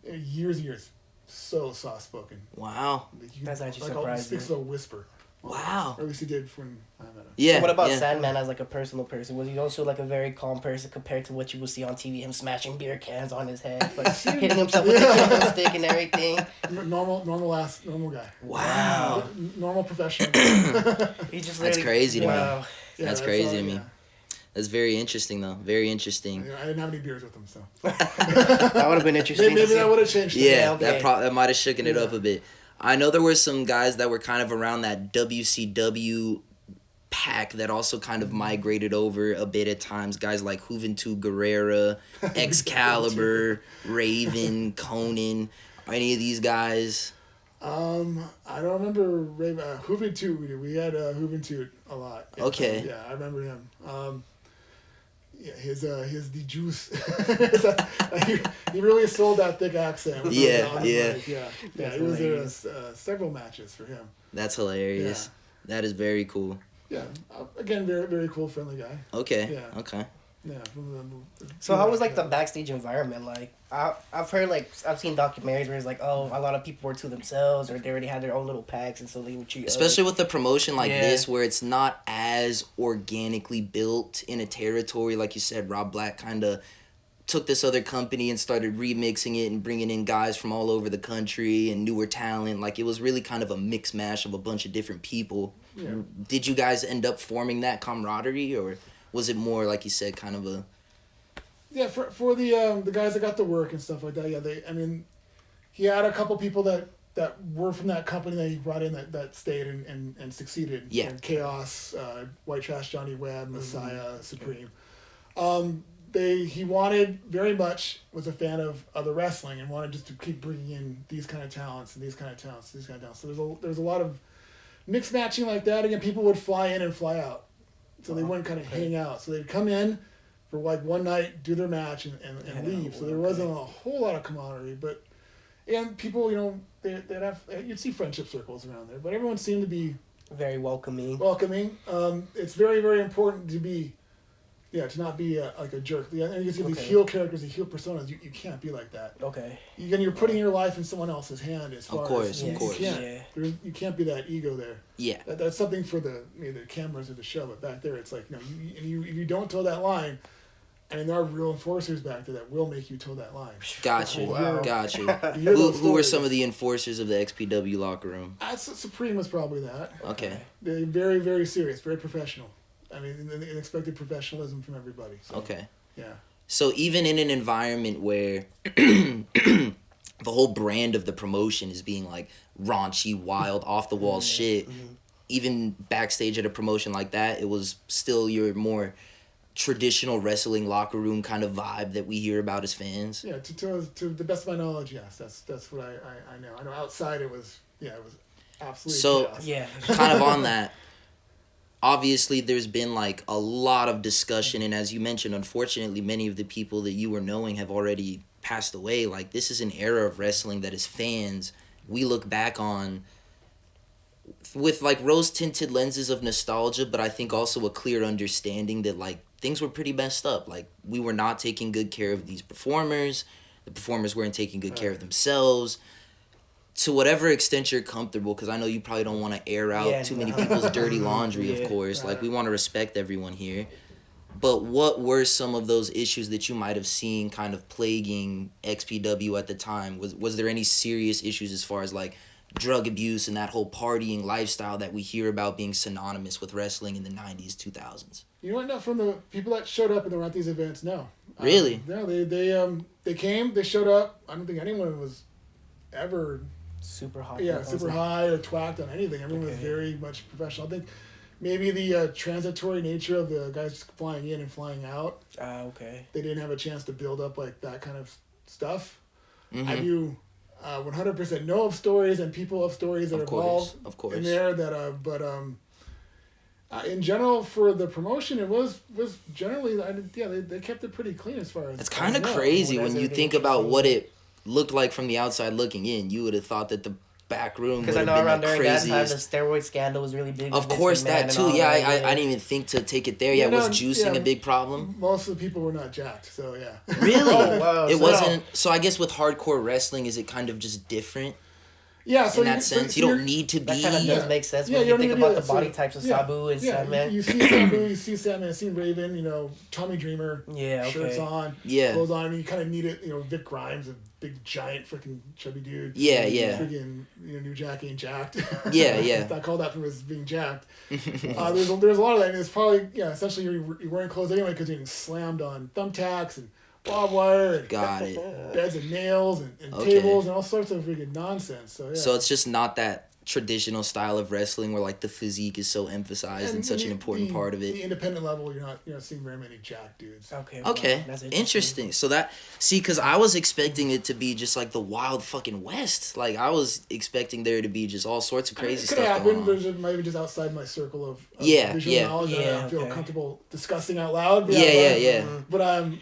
years, so soft spoken. Wow. That's actually like surprising. Speaks with a whisper. Wow. Or at least he did when I met him. Yeah. So what about yeah. Sandman as like a personal person? Was he also like a very calm person compared to what you would see on TV? Him smashing beer cans on his head, like hitting himself with a kendo stick and everything. Normal guy. Wow. Normal professional. He just That's crazy to me. wow. Yeah, That's crazy all, to me. yeah. That's very interesting, though. Very interesting. I didn't have any beers with him, so. That would have been interesting. Maybe to see. that would have changed things. Yeah, okay. that might have shooken it up a bit. I know there were some guys that were kind of around that WCW pack that also kind of migrated over a bit at times. Guys like Juventud Guerrera, Excalibur, Raven, Conan. Are any of these guys? I don't remember Juventud. We had Juventud a lot. Okay. Yeah, I remember him. Yeah, his the juice. he really sold that thick accent. Yeah. Yeah. That's It was hilarious. several matches for him. That's hilarious. That is very cool. Yeah. Again, very very cool, friendly guy. Okay. Yeah. Okay. Yeah. So how was like the backstage environment like? I've heard like I've seen documentaries where it's like, oh, a lot of people were to themselves or they already had their own little packs and so they would treat Especially with a promotion like Yeah. this where it's not as organically built in a territory. Like you said, Rob Black kind of took this other company and started remixing it and bringing in guys from all over the country and newer talent. Like, it was really kind of a mix mash of a bunch of different people. Yeah. Did you guys end up forming that camaraderie, or was it more, like you said, kind of a... Yeah, for the guys that got the work and stuff like that. Yeah, he had a couple people that were from that company that he brought in that stayed and succeeded. Yeah. And Chaos, White Trash, Johnny Webb, Messiah, Supreme. He wanted very much, was a fan of other wrestling and wanted just to keep bringing in these kind of talents and these kind of talents, these kind of talents. So there's a lot of mix matching like that. Again, people would fly in and fly out, so they wouldn't kind of hang out. So they'd come in for like one night, do their match, and leave. So there wasn't a whole lot of camaraderie, and people, they'd have, you'd see friendship circles around there, but everyone seemed to be very welcoming. It's very, very important to be, to not be like a jerk. And you see these heel characters, these heel personas, you can't be like that. Okay. You're putting your life in someone else's hand as far Of course. You can't be that ego there. Yeah. That's something for the cameras or the show, but back there it's like, if you don't toe that line, and there are real enforcers back there that will make you toe that line. Got you. Wow. Got you. Who Who were some of the enforcers of the XPW locker room? Supreme was probably that. Okay. They're very, very serious, very professional. I mean, and expected professionalism from everybody. So, Okay. Yeah. So even in an environment where the whole brand of the promotion is being like raunchy, wild, off the wall shit, even backstage at a promotion like that, it was still your more traditional wrestling locker room kind of vibe that we hear about as fans. Yeah, to the best of my knowledge, yes. That's what I know. I know outside it was absolutely So chaos. Yeah. kind of on that, obviously there's been like a lot of discussion, and as you mentioned, unfortunately many of the people that you were knowing have already passed away. Like, this is an era of wrestling that as fans we look back on with like rose-tinted lenses of nostalgia, but I think also a clear understanding that like things were pretty messed up. Like, we were not taking good care of these performers. The performers weren't taking good care of themselves. To whatever extent you're comfortable, because I know you probably don't want to air out too many people's dirty laundry, of course. Like, we want to respect everyone here. But what were some of those issues that you might have seen kind of plaguing XPW at the time? Was there any serious issues as far as like drug abuse and that whole partying lifestyle that we hear about being synonymous with wrestling in the 90s, 2000s? You know what? No, from the people that showed up and were at these events, no. Really? No, they came, they showed up. I don't think anyone was ever Super hot. super high or twacked on anything. Everyone was very much professional. I think maybe the transitory nature of the guys flying in and flying out. Okay. They didn't have a chance to build up like that kind of stuff. Mm-hmm. I do 100% know of stories and people of stories that are involved in there that in general for the promotion it was generally they kept it pretty clean as far as it's kind of crazy when you think about what it looked like from the outside looking in. You would have thought that the back room would because I have know been around the during that time the craziest. steroid scandal was really big. Of course, that too. Yeah, I didn't even think to take it there. Yeah, was juicing a big problem? Most of the people were not jacked, so yeah. Really? Oh, wow. It wasn't. So I guess with hardcore wrestling, is it kind of just different? Yeah, so in that sense. You don't need to That be. kind of does make sense Yeah, when you you don't think need to about be the that. body So, types of yeah, Sabu and yeah, Sandman. you see Sabu, you see Sandman, you see Raven, you know, Tommy Dreamer, Yeah, shirts okay. on, Yeah. clothes on. I mean, you kind of need it. You know, Vic Grimes, a big giant freaking chubby dude. Yeah, yeah. Freaking, you know, New Jack ain't jacked. Yeah, yeah. I call that from his being jacked. There's a lot of that, and it's probably essentially you're wearing clothes anyway because you're getting slammed on thumbtacks and barbed wire and Got it. beds and nails and Okay. tables and all sorts of freaking nonsense. So yeah. So it's just not that traditional style of wrestling where like the physique is so emphasized and such an important part of it. The independent level, you're not seeing very many jack dudes. Okay. Okay, Wow, that's interesting. So because I was expecting it to be just like the wild fucking West. Like I was expecting there to be just all sorts of crazy It stuff could happen, going but on. it's just maybe just outside my circle of Yeah, visual yeah. knowledge. Yeah, I don't feel okay. comfortable discussing out loud. But Yeah. But I mean,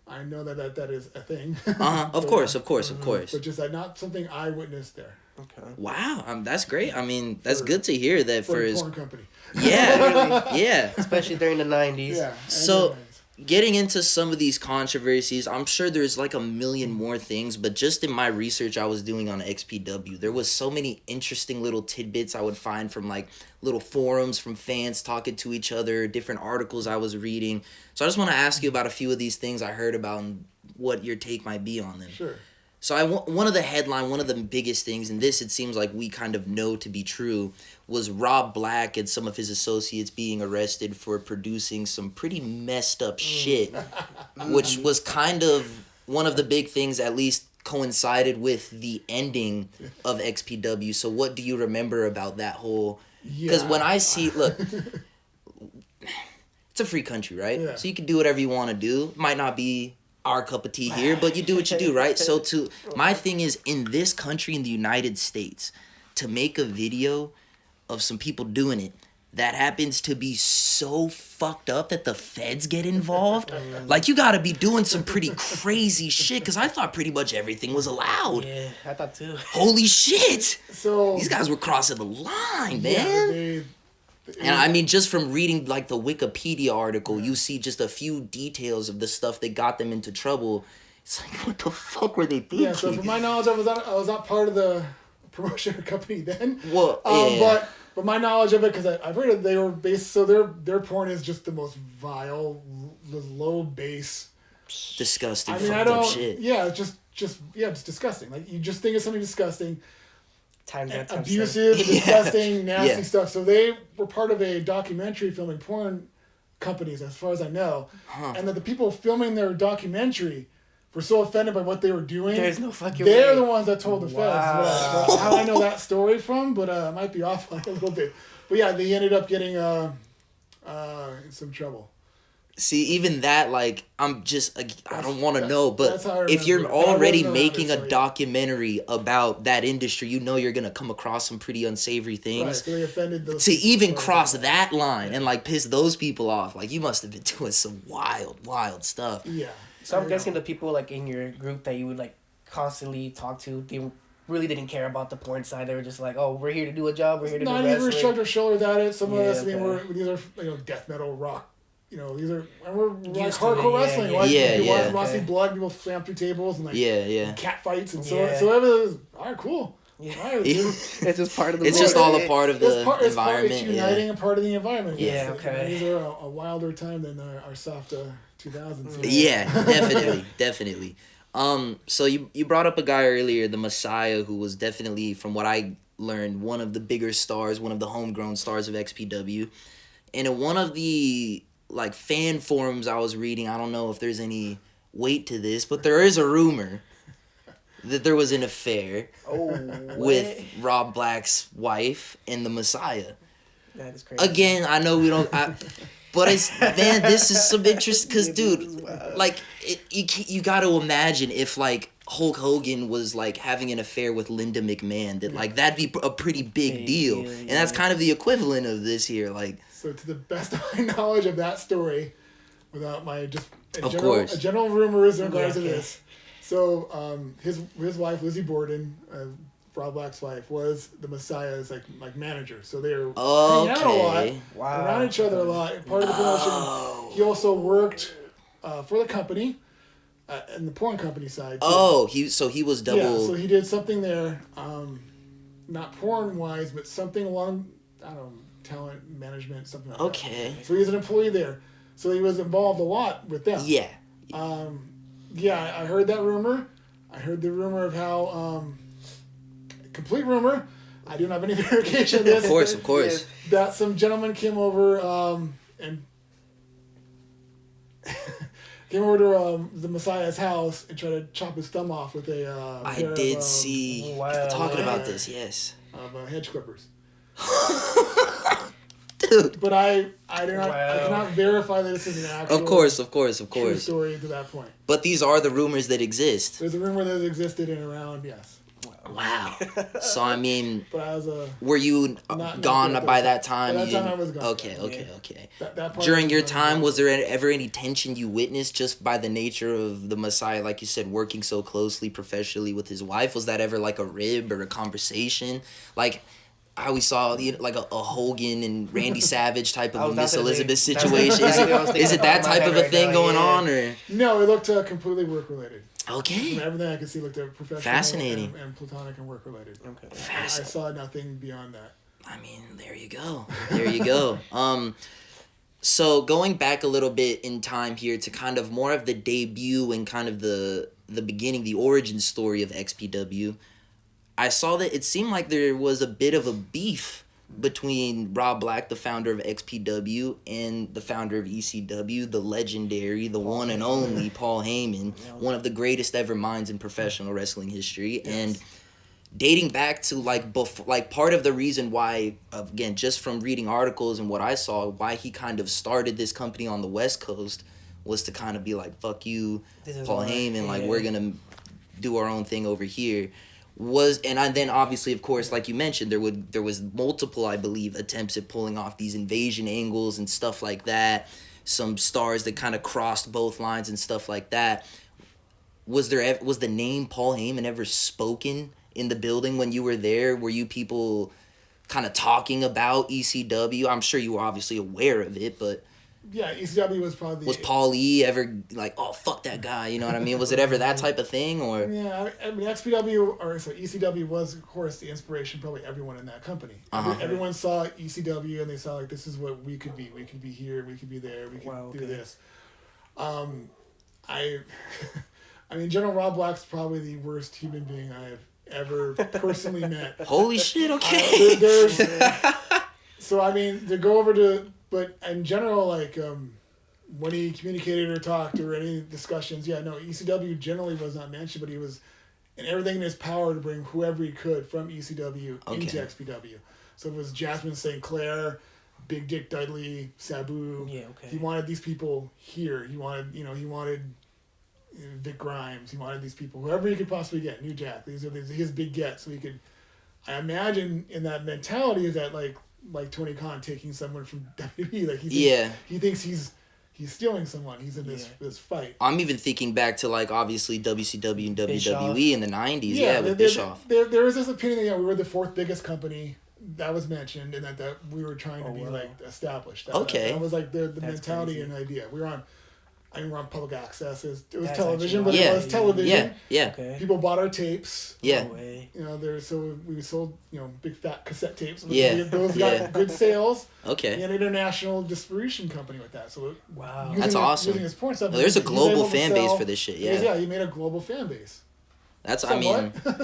I know that is a thing. Of course. But just not something I witnessed there. Okay. Wow, that's great. I mean, that's good to hear that For for a his. porn company. Yeah, yeah. Especially during the 90s. Yeah. So, getting into some of these controversies, I'm sure there's like a million more things, but just in my research I was doing on XPW, there was so many interesting little tidbits I would find from like little forums from fans talking to each other, different articles I was reading. So I just want to ask you about a few of these things I heard about and what your take might be on them. Sure. So one of the biggest things, and this it seems like we kind of know to be true, was Rob Black and some of his associates being arrested for producing some pretty messed up shit, which was kind of one of the big things, at least coincided with the ending of XPW. So what do you remember about that whole? Because when I see, look, it's a free country, right? Yeah. So you can do whatever you want to do. Might not be our cup of tea here, but you do what you do, right? So my thing is, in this country, in the United States, to make a video of some people doing it that happens to be so fucked up that the feds get involved, like you gotta be doing some pretty crazy shit, because I thought pretty much everything was allowed. Yeah, I thought too. Holy shit! So These guys were crossing the line, man. And I mean, just from reading like the Wikipedia article, you see just a few details of the stuff that got them into trouble. It's like, what the fuck were they thinking? Yeah, so from my knowledge, I was not part of the promotion company then. Well, yeah. But my knowledge of it, because I've heard that they were based, so their porn is just the most vile, low base, Disgusting, I mean, fucked up shit. Yeah, it's disgusting. Like you just think of something disgusting. Times that times Abusive, disgusting, nasty Yeah. stuff. So they were part of a documentary filming porn companies, as far as I know, and that the people filming their documentary were so offended by what they were doing. There's no fucking They're way. the ones that told the feds. How I know that story from, but I might be off on it a little bit. But yeah, they ended up getting in some trouble. See, even that, like, I don't want to know, that's but how I if you're remember it. I already wasn't around making it, a so yeah. documentary about that industry, you know you're going to come across some pretty unsavory Right, things. so they offended those To people, even so- cross that line and, like, piss those people off, like, you must have been doing some wild stuff. Yeah. So I'm guessing the people like in your group that you would like constantly talk to, they really didn't care about the porn side. They were just like, "Oh, we're here to do a job. We're here to Not do even wrestling." shrugged their shoulders at it. Some of us, I mean, okay. these are death metal rock. These are we're like Used to hardcore it, yeah, wrestling. yeah. Like, Yeah, you yeah. want to see Okay. blood, people slam through tables and like Yeah. cat fights and so Yeah. so everything was all right, cool. Yeah. All right, Yeah. It's just part of the. It's just world. all a part of the environment. It's uniting and part of the environment. Yeah, Yes. okay. These are a wilder time than our soft 2000s. Yeah, definitely. So you brought up a guy earlier, the Messiah, who was definitely, from what I learned, one of the bigger stars, one of the homegrown stars of XPW. And in one of the like fan forums I was reading, I don't know if there's any weight to this, but there is a rumor that there was an affair with Rob Black's wife and the Messiah. That is crazy. Again, I know we don't. But it's, man, this is some interest, because, dude, like, you got to imagine if, like, Hulk Hogan was, like, having an affair with Linda McMahon, that, like, that'd be a pretty big deal. Yeah. And that's kind of the equivalent of this here, like. So to the best of my knowledge of that story, without my course. general rumors in regards Yeah, to okay. this. So his wife, Lizzie Borden, Rob Black's wife, was the Messiah's like manager. So they were hanging out a lot, Okay. Wow. around each other a lot. Part of the promotion. He also worked for the company. in the porn company side. Too. Oh, he was double. Yeah, so he did something there, not porn wise, but something along, I don't know, talent management, something like that. Okay. So he was an employee there. So he was involved a lot with them. Yeah. Yeah, I heard that rumor. I heard the rumor of how, complete rumor. I don't have any verification of this. Of course. That some gentleman came over and came over to the Messiah's house and tried to chop his thumb off with a I pair did of, see people talking about this, yes. Of hedge clippers. Dude. But I cannot verify that this is an actual Of course. true story to that point. But these are the rumors that exist. There's a rumor that existed in around, yes. Wow. So, I mean, But I was were you gone by that time? By that time I was gone. Okay. That part During your time, was there ever any tension you witnessed just by the nature of the Messiah, like you said, working so closely professionally with his wife? Was that ever like a rib or a conversation? Like how we saw like a Hogan and Randy Savage type of a Miss Elizabeth situation? Is it that type of a thing going on? Or no, it looked completely work related. Okay. From everything I could see looked professional. Fascinating. And platonic and work related. Okay. Fascinating. I saw nothing beyond that. I mean, there you go. So going back a little bit in time here to kind of more of the debut and kind of the beginning, the origin story of XPW, I saw that it seemed like there was a bit of a beef between Rob Black, the founder of XPW, and the founder of ECW, the legendary, the one and only Paul Heyman, one of the greatest ever minds in professional wrestling history. Yes. And dating back to like part of the reason why, again, just from reading articles and what I saw, why he kind of started this company on the West Coast was to kind of be like, fuck you, Paul Heyman, like we're gonna do our own thing over here. Then obviously, of course, like you mentioned, there was multiple, I believe, attempts at pulling off these invasion angles and stuff like that. Some stars that kind of crossed both lines and stuff like that. Was the name Paul Heyman ever spoken in the building when you were there? Were you people kind of talking about ECW? I'm sure you were obviously aware of it, but yeah, ECW was probably... Was Paul E ever like, oh, fuck that guy, you know what I mean? Was it ever that type of thing, or... Yeah, I mean, ECW was, of course, the inspiration for probably everyone in that company. Everyone saw ECW, and they saw, like, this is what we could be. We could be here, we could be there, we could do this. I mean, General Rob Black's probably the worst human being I have ever personally met. Holy shit, okay. So, I mean, to go over to... But in general, like, when he communicated or talked or any discussions, ECW generally was not mentioned, but he was in everything in his power to bring whoever he could from ECW into XPW. So it was Jasmine St. Clair, Big Dick Dudley, Sabu. Yeah, okay. He wanted these people here. He wanted Vic Grimes. He wanted these people, whoever he could possibly get. New Jack. These are his big gets. So he could, I imagine in that mentality is that like Tony Khan taking someone from WWE, like he thinks he's stealing someone. He's in this fight. I'm even thinking back to like obviously WCW and WWE in the 90s. Yeah, with Bischoff. There was this opinion that we were the fourth biggest company that was mentioned, and that we were trying to be like established. That was like the mentality crazy. And idea. We were on. I mean, we're on public access. It was television, but it was television. Yeah. Okay. People bought our tapes. Yeah. No way. We sold big fat cassette tapes. Those got good sales. Okay. He had an international distribution company with that. So that's awesome. Using his porn stuff. There's a global fan base for this shit. Yeah. He made a global fan base. That's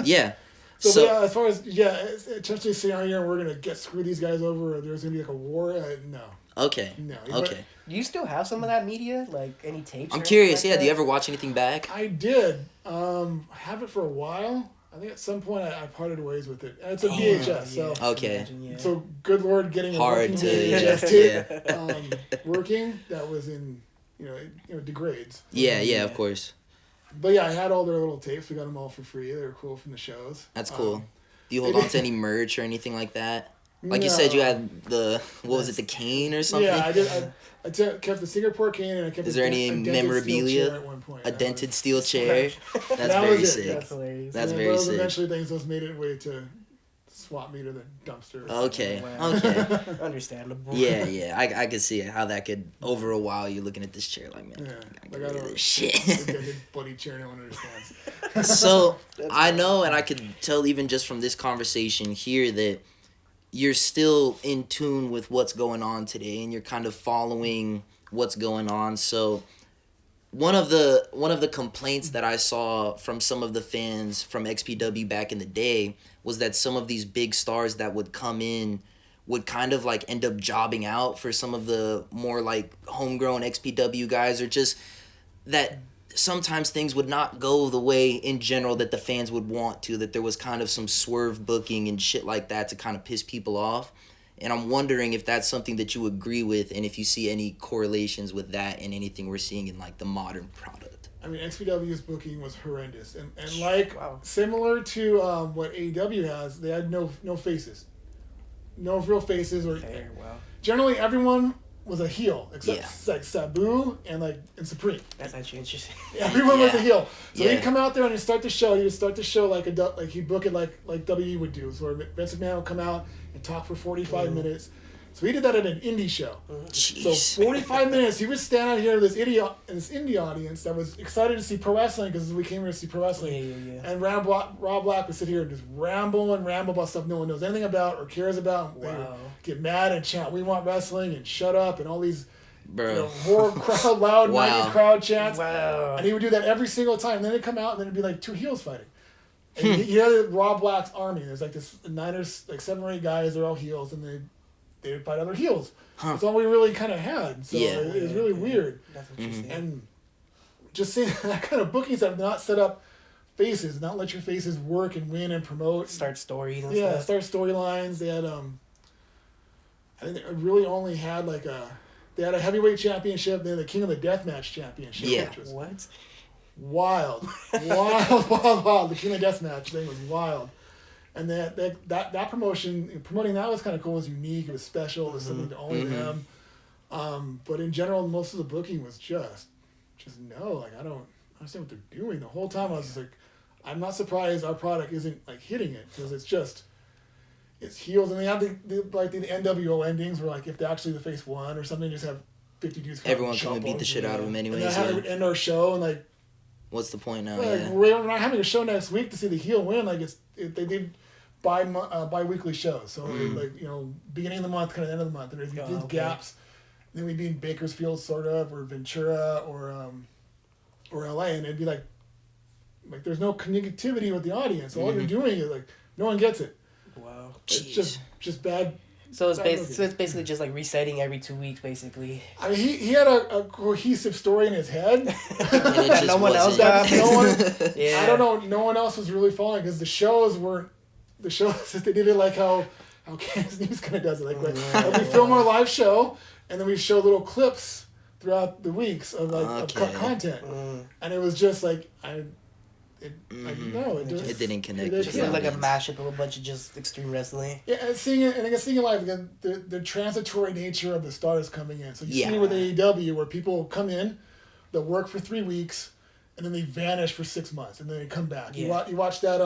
yeah. So as far as essentially sitting here and we're gonna screw these guys over, or there's gonna be like a war. No. Okay. No. Okay. Do you still have some of that media, like any tapes? I'm curious. Do you ever watch anything back? I did. I have it for a while. I think at some point I parted ways with it. And it's a VHS, so okay. So good Lord, getting hard a to VHS tape working. That was in degrades. Yeah, of course. But I had all their little tapes. We got them all for free. They were cool from the shows. That's cool. Do you hold on to any merch or anything like that? Like you said, you had the cane or something? Yeah, I did. I kept the Singapore cane, and I kept. Is there any memorabilia? At one point. A dented steel chair. That's very sick. That's hilarious. That's very sick. Eventually, things made it way to swap meet or the dumpster. Okay. Wow. Okay. Understandable. Yeah. I could see how that could, over a while, you're looking at this chair like, man, I gotta get rid of this shit. The bloody chair no one understands. So, I know, and I could tell even just from this conversation here that you're still in tune with what's going on today, and you're kind of following what's going on. So, one of the complaints that I saw from some of the fans from XPW back in the day was that some of these big stars that would come in would kind of like end up jobbing out for some of the more like homegrown XPW guys, or just that sometimes things would not go the way in general that the fans would want to, that there was kind of some swerve booking and shit like that to kind of piss people off. And I'm wondering if that's something that you agree with, and if you see any correlations with that and anything we're seeing in like the modern product. I mean, XPW's booking was horrendous, and like similar to what AEW has, they had no faces, no real faces, or generally everyone was a heel except like Sabu and Supreme. That's actually interesting. Everyone was a heel, so he'd come out there and he'd start the show. He would start the show like he'd book it like WWE would do, so Vince McMahon would come out and talk for 45 minutes. So he did that at an indie show. Jeez. So 45 minutes, he would stand out here with this indie audience that was excited to see pro wrestling because we came here to see pro wrestling. And Rob Black would sit here and just ramble about stuff no one knows anything about or cares about. They would get mad and chant, "We want wrestling," and "Shut up," and all these horror crowd, loud 90s crowd chants. And he would do that every single time. And then it'd come out and then it'd be like two heels fighting. And he had Rob Black's army. There's like this 7 or 8 guys, they're all heels, and they would fight other heels. That's all we really kind of had. So it was really weird. That's interesting. And just seeing that kind of bookings that have not set up faces, not let your faces work and win and promote. Start stories and stuff. stuff. Start storylines. They had, I think they really only had they had a heavyweight championship, then the King of the Deathmatch championship. Yeah. Which was What? wild. The King of the Deathmatch thing was wild. And that promoting that was kind of cool. It was unique. It was special. It was something to only them. But in general, most of the booking was just no. Like, I don't understand what they're doing. The whole time I was just like, I'm not surprised our product isn't like hitting it, because it's heels, and they have the NWO endings where like if they actually the face won or something, just have 50 dudes. Everyone come and beat the shit out of them anyways. And that would end our show, and like, what's the point now? We're not having a show next week to see the heel win. Like they did bi-weekly shows, so beginning of the month, kind of end of the month, and there's these gaps. And then we'd be in Bakersfield, sort of, or Ventura, or LA, and it'd be like there's no connectivity with the audience. All you're doing is like no one gets it. Wow. It's just bad. So it's basically just like resetting every 2 weeks, basically. I mean, he had a cohesive story in his head. That no one else got. I don't know. No one else was really following, because the shows they did it like how Kansas News kind of does it. Like we film our live show, and then we show little clips throughout the weeks of content, and it was just like it didn't connect. It just like a mashup of a bunch of just extreme wrestling. Yeah, and seeing it live, again, the transitory nature of the stars coming in. So you see with AEW where people come in, they'll work for 3 weeks, and then they vanish for 6 months, and then they come back. Yeah. You watch that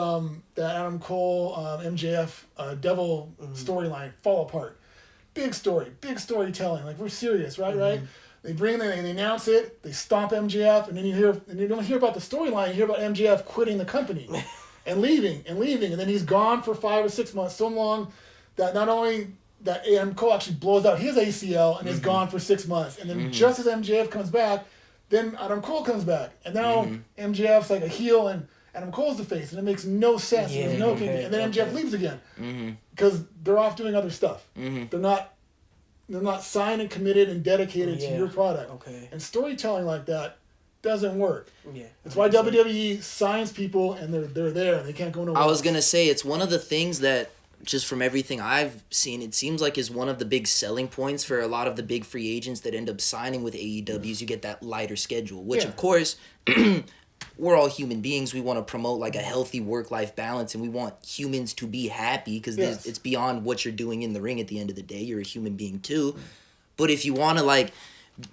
Adam Cole MJF Devil storyline fall apart. Big storytelling. Like, we're serious, right? Right. They bring them and they announce it. They stomp MJF, and then you don't hear about the storyline. You hear about MJF quitting the company, and leaving, and then he's gone for 5 or 6 months, so long that not only that Adam Cole actually blows out his ACL and is gone for 6 months, and then just as MJF comes back, then Adam Cole comes back, and now MJF's like a heel and Adam Cole's the face, and it makes no sense. And then MJF leaves again because they're off doing other stuff. They're not signed and committed and dedicated to your product. Okay. And storytelling like that doesn't work. Yeah. That's why WWE signs people, and they're there and they can't go nowhere. I was gonna say, it's one of the things that, just from everything I've seen, it seems like is one of the big selling points for a lot of the big free agents that end up signing with AEWs. You get that lighter schedule, which of course we're all human beings. We want to promote like a healthy work-life balance, and we want humans to be happy, because it's beyond what you're doing in the ring. At the end of the day, you're a human being too. But if you want to like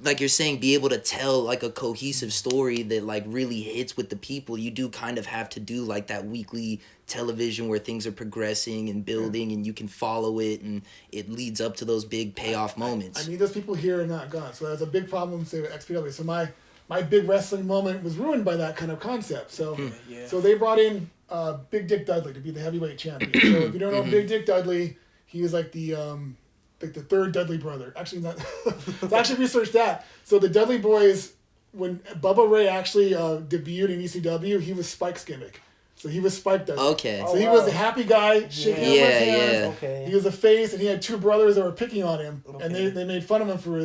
like you're saying, be able to tell like a cohesive story that like really hits with the people, you do kind of have to do like that weekly television where things are progressing and building and you can follow it and it leads up to those big payoff moments. I need those people here and not gone. So that's a big problem, say, with XPW. So my big wrestling moment was ruined by that kind of concept. So so they brought in Big Dick Dudley to be the heavyweight champion. So if you don't know Big Dick Dudley, he is like the third Dudley brother. Actually, not. So I actually researched that. So the Dudley boys, when Bubba Ray actually debuted in ECW, he was Spike's gimmick. So he was Spike Dudley. Okay. So he was the happy guy, shaking everyone's hands. Yeah. Okay. He was a face, and he had two brothers that were picking on him, and they made fun of him for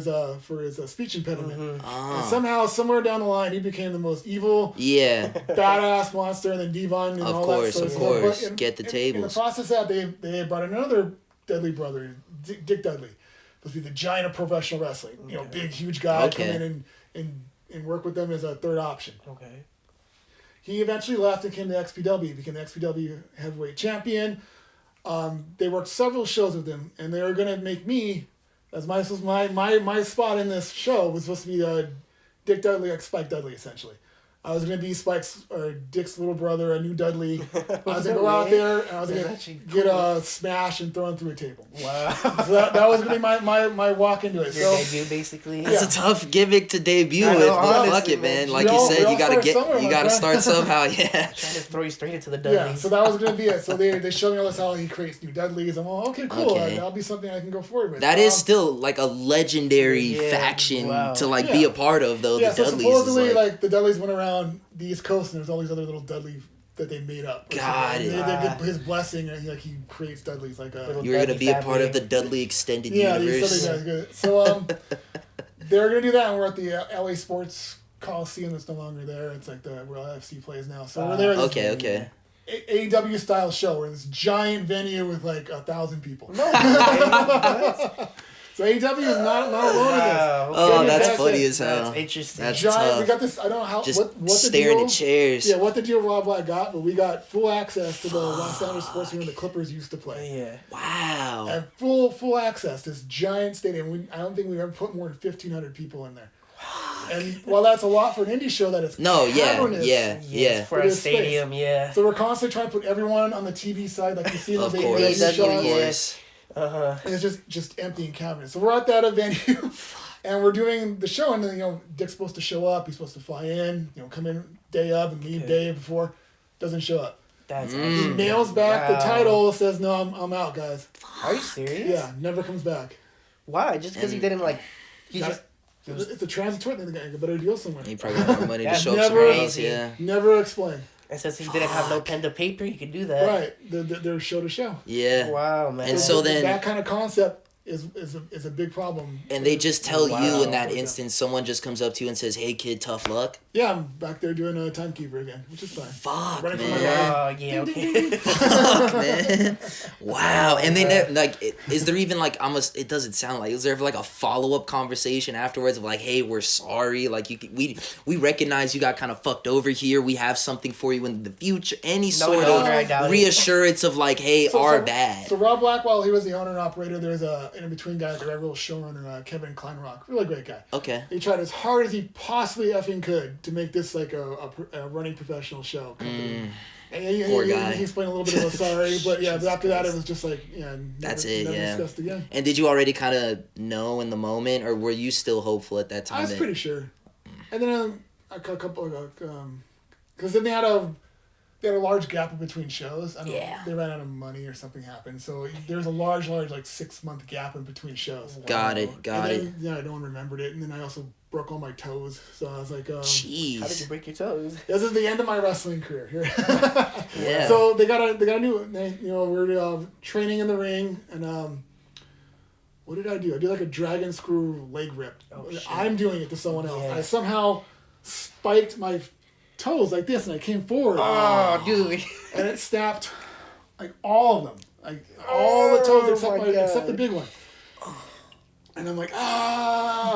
his speech impediment. And somehow, somewhere down the line, he became the most evil, badass monster, and then Devon and all that sort of stuff. But Get the tables. In the process of that, they brought another Dudley brother, Dick Dudley, supposed to be the giant of professional wrestling. You know, big, huge guy, come in and work with them as a third option. Okay. He eventually left and came to XPW, became the XPW heavyweight champion. They worked several shows with him, and they were going to make me, as my spot in this show was supposed to be Dick Dudley, like Spike Dudley, essentially. I was going to be Dick's little brother, a new Dudley. I was going to go out there, and I was going to get smashed and thrown through a table. Wow. So that was going to be my walk into it. Your debut, basically. That's a tough gimmick to debut with, but fuck it, man. Like you said, you gotta start somehow. Yeah. Trying to throw you straight into the Dudleys. Yeah, so that was going to be it. So they showed me all this how he creates new Dudleys. I'm all, okay, cool. That'll be something I can go forward with. That is still like a legendary faction to like be a part of, though. Yeah, the so Dudleys supposedly is like the Dudleys went around the East Coast, and there's all these other little Dudley that they made up. Got it. They get his blessing, and he creates Dudleys like a. You're gonna be a part of the Dudley extended universe. Yeah, good. So they're gonna do that, and we're at the LA Sports Coliseum that's no longer there. It's like where LFC plays now. So we're there. Okay. AEW style show. We're in this giant venue with like 1,000 people. No. So AEW is not alone in this. Oh, that's funny as hell. That's interesting. That's giant. tough. We got this. I don't know how. Just what the staring deal, at chairs. Yeah, what the deal Rob Black got, but we got full access to the Los Angeles Sports Arena the Clippers used to play. Yeah. Wow. And full access. This giant stadium. I don't think we've ever put more than 1,500 people in there. And while that's a lot for an indie show, that is cavernous. Yeah. For a stadium, space. So we're constantly trying to put everyone on the TV side, like you see in those AEW shows. Of course. And it's just empty and cavernous. So we're at that venue, and we're doing the show, and then Dick's supposed to show up. He's supposed to fly in, come in day of and leave day before. Doesn't show up. That's He mails back the title, says, "No, I'm out, guys." Are you serious? Yeah, never comes back. Why? Just because he didn't like? It's a transitory thing. They got a better deal somewhere. He probably got more money to show up somewhere else. Yeah. Never explained. And since he didn't have no pen to paper, he could do that. Right. They're show to show. Yeah. Wow, man. And so then that kind of concept is a big problem. And they just tell you in that instance, someone just comes up to you and says, "Hey kid, tough luck." Yeah, I'm back there doing a timekeeper again, which is fine. Fuck, Running man. Oh, yeah, okay. Fuck, man. Wow. And they never, like, is there even like almost? It doesn't sound like. Is there ever like a follow up conversation afterwards of like, "Hey, we're sorry. Like, we recognize you got kind of fucked over here. We have something for you in the future." Any sort of reassurance of like, "Hey, our bad." So Rob Blackwell, he was the owner and operator. There's a in between guy, the real showrunner, Kevin Kleinrock, really great guy. Okay. He tried as hard as he possibly effing could to make this like a running professional show company. And Poor guy. He explained a little bit of a sorry, but yeah, but after that it was just like, that's it, never discussed again. And did you already kind of know in the moment, or were you still hopeful at that time? I was pretty sure. And then a couple of, because then they had a large gap in between shows. I don't know, they ran out of money or something happened. So there's a large like 6-month gap in between shows. Got it. Yeah, no one remembered it. And then I also broke all my toes. So I was like, jeez. How did you break your toes? This is the end of my wrestling career here. Yeah. So they got a new, we're training in the ring, and what did I do? I did like a dragon screw leg rip. Oh, shit. I'm doing it to someone else. Yeah. I somehow spiked my toes like this, and I came forward. Oh, dude. And it snapped, like all of them, like all the toes except the big one. And I'm like,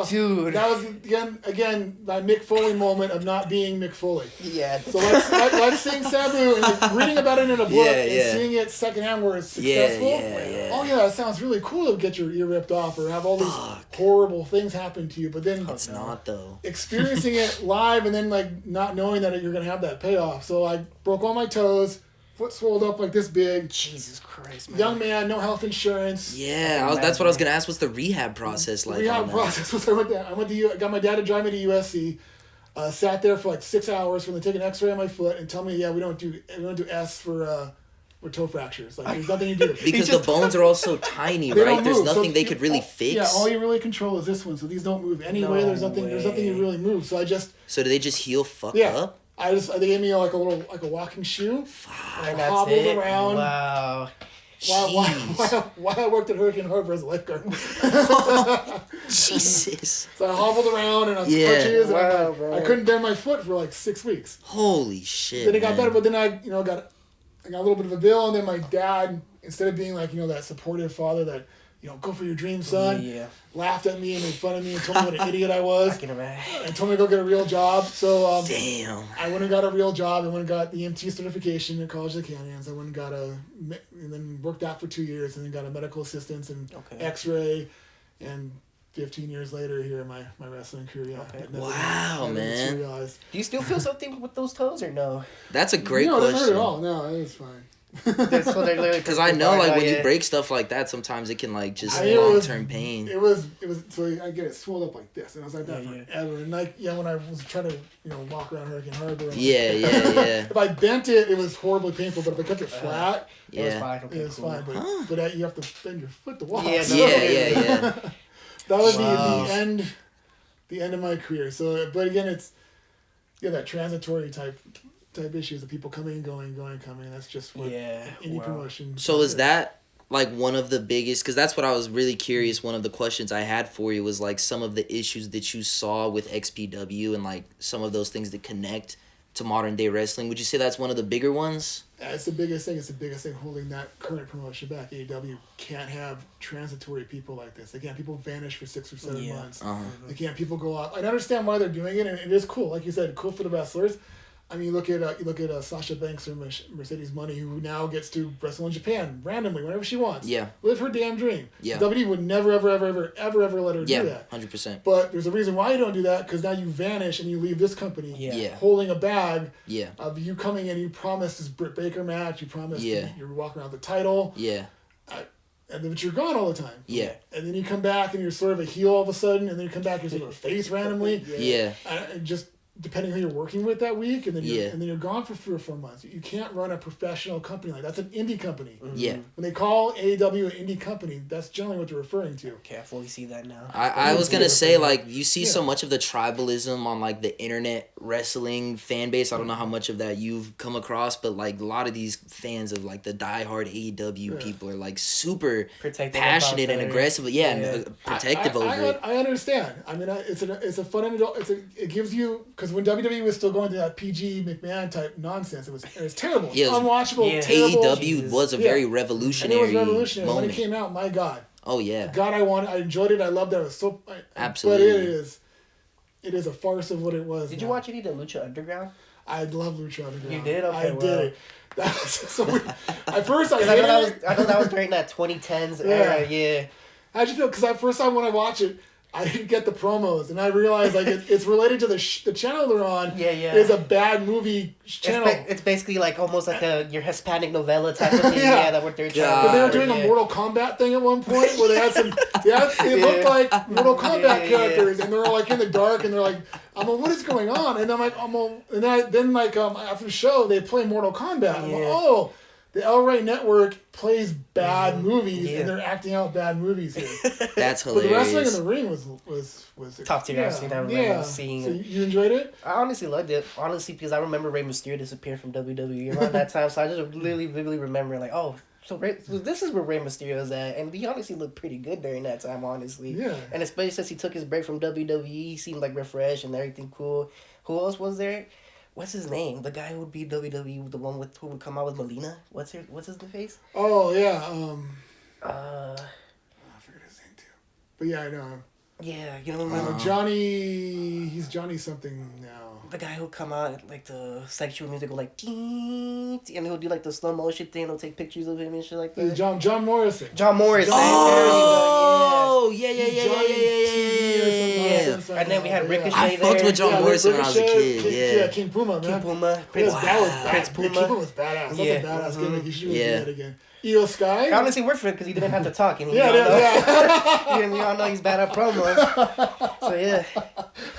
dude. That was again my Mick Foley moment of not being Mick Foley. Yeah. So let's seeing Sabu and like reading about it in a book and seeing it secondhand where it's successful. Oh yeah, that sounds really cool to get your ear ripped off or have all these horrible things happen to you. But then it's not though. Experiencing it live and then like not knowing that you're gonna have that payoff. So I broke all my toes. Foot swelled up like this big. Jesus Christ, man. Young man, no health insurance. Yeah, that's what I was going to ask. What's the rehab process like? Rehab process was I went to got my dad to drive me to USC. Sat there for like 6 hours when they take an X-ray on my foot and tell me, we don't do S for toe fractures. Like there's nothing you do because the bones are all so tiny, right? There's nothing they could really fix. Yeah, all you really control is this one. So these don't move anyway. There's nothing you really move. So So do they just heal fucked up? They gave me like a walking shoe. Fuck. I hobbled around. Wow. While I worked at Hurricane Harbor as a lifeguard. Jesus. So I hobbled around and on crutches. And I couldn't bend my foot for like 6 weeks. Holy shit. Then it got better, but then I got a little bit of a bill, and then my dad, instead of being like that supportive father that go for your dream, son, laughed at me and made fun of me and told me what an idiot I was. I can imagine. And told me to go get a real job. So damn. I went and got a real job. I went and got the EMT certification at College of the Canyons. I went and and then worked out for 2 years, and then got a medical assistance and X-ray, and 15 years later here in my wrestling career. Wow, man. Do you still feel something with those toes or no? That's a great question. No, it doesn't hurt at all. No, it's fine. Because I know like when you break stuff like that, sometimes it can like just long-term pain. It was so I get it swelled up like this, and I was like that forever. And like when I was trying to walk around Hurricane Harbor, if I bent it, it was horribly painful. But if I kept it flat, it was fine. Okay, it was fine. But you have to bend your foot to walk. Yeah. That was the end of my career. So, but again, it's that transitory type issues of people coming and going, coming. That's just what indie promotion. So is that like one of the biggest? Because that's what I was really curious. One of the questions I had for you was like some of the issues that you saw with XPW and like some of those things that connect to modern day wrestling. Would you say that's one of the bigger ones? It's the biggest thing. It's the biggest thing holding that current promotion back. AEW can't have transitory people like this. They can't people vanish for 6 or 7 months. They can't people go out. I understand why they're doing it, and it is cool. Like you said, cool for the wrestlers. I mean, you look at Sasha Banks or Mercedes Money, who now gets to wrestle in Japan randomly whenever she wants. Yeah. Live her damn dream. Yeah. WWE would never, ever, ever, ever, ever, ever let her do that. 100%. But there's a reason why you don't do that, because now you vanish and you leave this company holding a bag of you coming in. You promised this Britt Baker match. You promised you're walking around with the title. Yeah. But you're gone all the time. Yeah. And then you come back and you're sort of a heel all of a sudden, and then you come back and you're sort of a face randomly. Yeah. Just depending who you're working with that week, and then you're gone for 3 or 4 months. You can't run a professional company like that. That's an indie company. Yeah. When they call AEW an indie company, that's generally what they're referring to. Okay, I fully see that now. I was gonna say like you see so much of the tribalism on like the internet wrestling fan base. I don't know how much of that you've come across, but like a lot of these fans of like the diehard AEW people are like super passionate and aggressive. And protective over it. I understand. I mean, it's a fun it gives you. Because when WWE was still going through that PG McMahon type nonsense, it was terrible. It was unwatchable. Yeah. Terrible. AEW was a very revolutionary. And it was revolutionary moment. when it came out. My God. Oh yeah. God, I enjoyed it. I loved it. It was so. Absolutely. But it is a farce of what it was. Did you watch any of the Lucha Underground? I love Lucha Underground. You did? Okay, I did. That was so weird. At first, I know that was during that 2010s era. Yeah. How'd you feel? Because at first time when I watched it, I didn't get the promos, and I realized like it's related to the channel they're on. Yeah. Is a bad movie channel. It's basically like almost like your Hispanic novella type of thing. That what they're trying. Because they were doing a Mortal Kombat thing at one point where they had some. They looked like Mortal Kombat characters, and they were like in the dark, and they're like, "I'm like, what is going on?" And I'm like, after the show they play Mortal Kombat. I'm like, oh. The El Rey Network plays bad movies, and they're acting out bad movies here. That's hilarious. But the wrestling in the ring was top tier wrestling. I remember seeing so it. You enjoyed it? I honestly loved it. Honestly, because I remember Rey Mysterio disappeared from WWE around that time, so I just really vividly remember like, so this is where Rey Mysterio is at, and he honestly looked pretty good during that time, honestly. Yeah. And especially since he took his break from WWE, he seemed like refreshed and everything cool. Who else was there? What's his name? The guy who would be WWE, the one who would come out with Melina. What's his face? Oh yeah. I forget his name too. But yeah, I know. Yeah, you don't remember Johnny. He's Johnny something now. the guy who'll come out like the sexual music will like ding, and he'll do like the slow motion thing. He'll take pictures of him and shit like that. John Morrison. John Morrison. Oh, yeah. And then we had Ricochet I fucked with John Morrison when I was a kid. Yeah, King Puma, man. King Puma. Prince Puma. King Puma was badass. That's a badass gimmick. You should do that again. Io Sky. I honestly worked for it because he didn't have to talk. And we all know he's bad at promos. So yeah,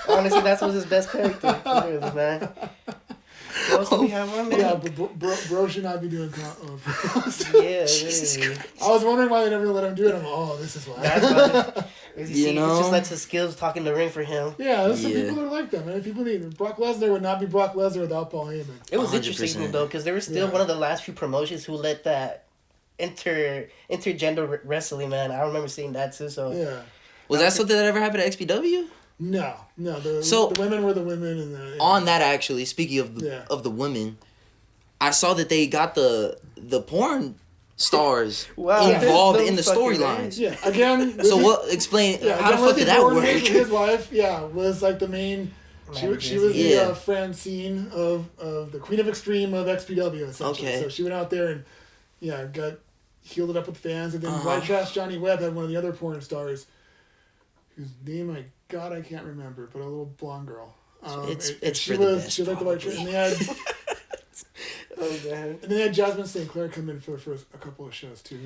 honestly, that was his best character. Man. What else do we have on there? Yeah, but bro should not be doing promos. Jesus Christ. I was wondering why they never let him do it. I'm like, oh, this is why. That's why. You know? It just lets his skills talk in the ring for him. Yeah, there's some people that are like that, man. People need Brock Lesnar would not be Brock Lesnar without Paul Heyman. It was 100%. interesting though, because they were still one of the last few promotions who let that intergender wrestling, man. I remember seeing that too. So yeah, Was that something that ever happened at XPW? No. The women were the women, and on that actually, speaking of the women, I saw that they got the porn stars involved in the storylines. Yeah, again. So what? Explain how the fuck did that work? His wife, was like the main. She was the Francine of the Queen of Extreme of XPW essentially. Okay. So she went out there and got healed it up with fans, and then White Trash Johnny Webb had one of the other porn stars, whose name I can't remember, but a little blonde girl. She was like the White Trash, and they had. Oh man! And they had Jasmine St. Clair come in for a couple of shows too.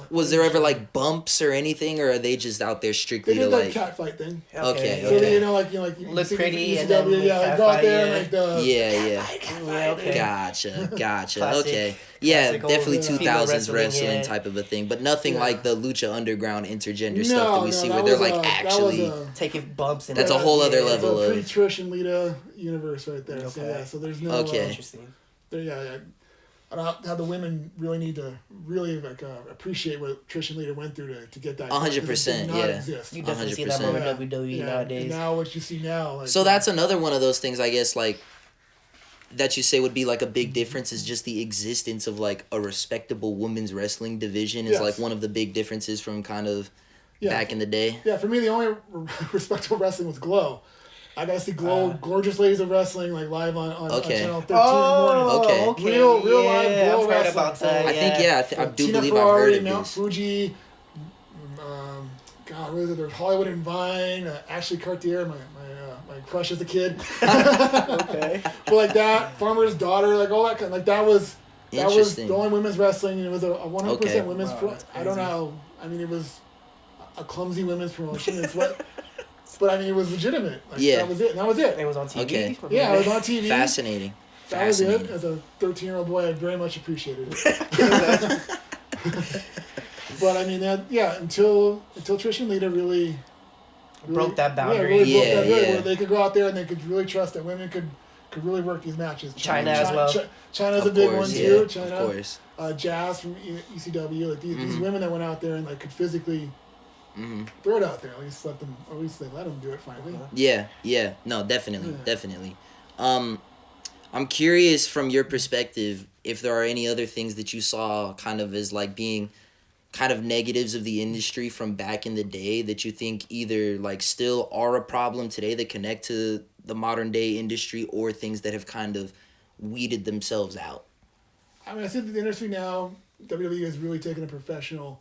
Was there ever like bumps or anything, or are they just out there strictly they did to that like cat fight thing? Okay. So they, like look pretty and then go out there and like okay. Gotcha. Classic, Okay. classic definitely old, 2000s wrestling yeah. type of a thing, but nothing like the Lucha Underground intergender No, stuff that we see where they're like actually taking bumps. And that's a whole other level of pre-Trish and Lita universe right there. Okay. So there's no interesting. I don't know how the women really need to appreciate what Trish and Lita went through to get that. 100%, yeah. Exist. You definitely see that 100%. more in WWE nowadays. And now what you see now. Like, so that's another one of those things, I guess, like that you say would be like a big difference is just the existence of like a respectable women's wrestling division is like one of the big differences from kind of back in the day. Yeah, for me the only respectable wrestling was Glow. I gotta see gorgeous ladies of wrestling like live on Channel 13 in the morning. Okay. Real live Glow wrestling. About that, I think I do Tina believe Ferrari, I've heard of Mount this. Fuji. God, what is it? There's Hollywood and Vine. Ashley Cartier, my crush as a kid. Okay. But like that, Farmer's Daughter, like all that kind. Like that was the only women's wrestling, and it was a 100% women's. I don't know. I mean, it was a clumsy women's promotion. It's what. But I mean, it was legitimate. Like, that was it. It was on TV. Okay. Yeah, it was on TV. Fascinating. That was it. As a 13-year-old boy, I very much appreciated it. But I mean, until Trish and Lita really broke that boundary. Broke that barrier where they could go out there and they could really trust that women could really work these matches. China as well. China's a big one too. China, of course. Jazz from ECW, like these women that went out there and like could physically. Throw it out there. At least let them do it finally. Yeah. No, definitely. I'm curious from your perspective if there are any other things that you saw kind of as like being kind of negatives of the industry from back in the day that you think either like still are a problem today that connect to the modern day industry or things that have kind of weeded themselves out. I mean, I think the industry now, WWE has really taken a professional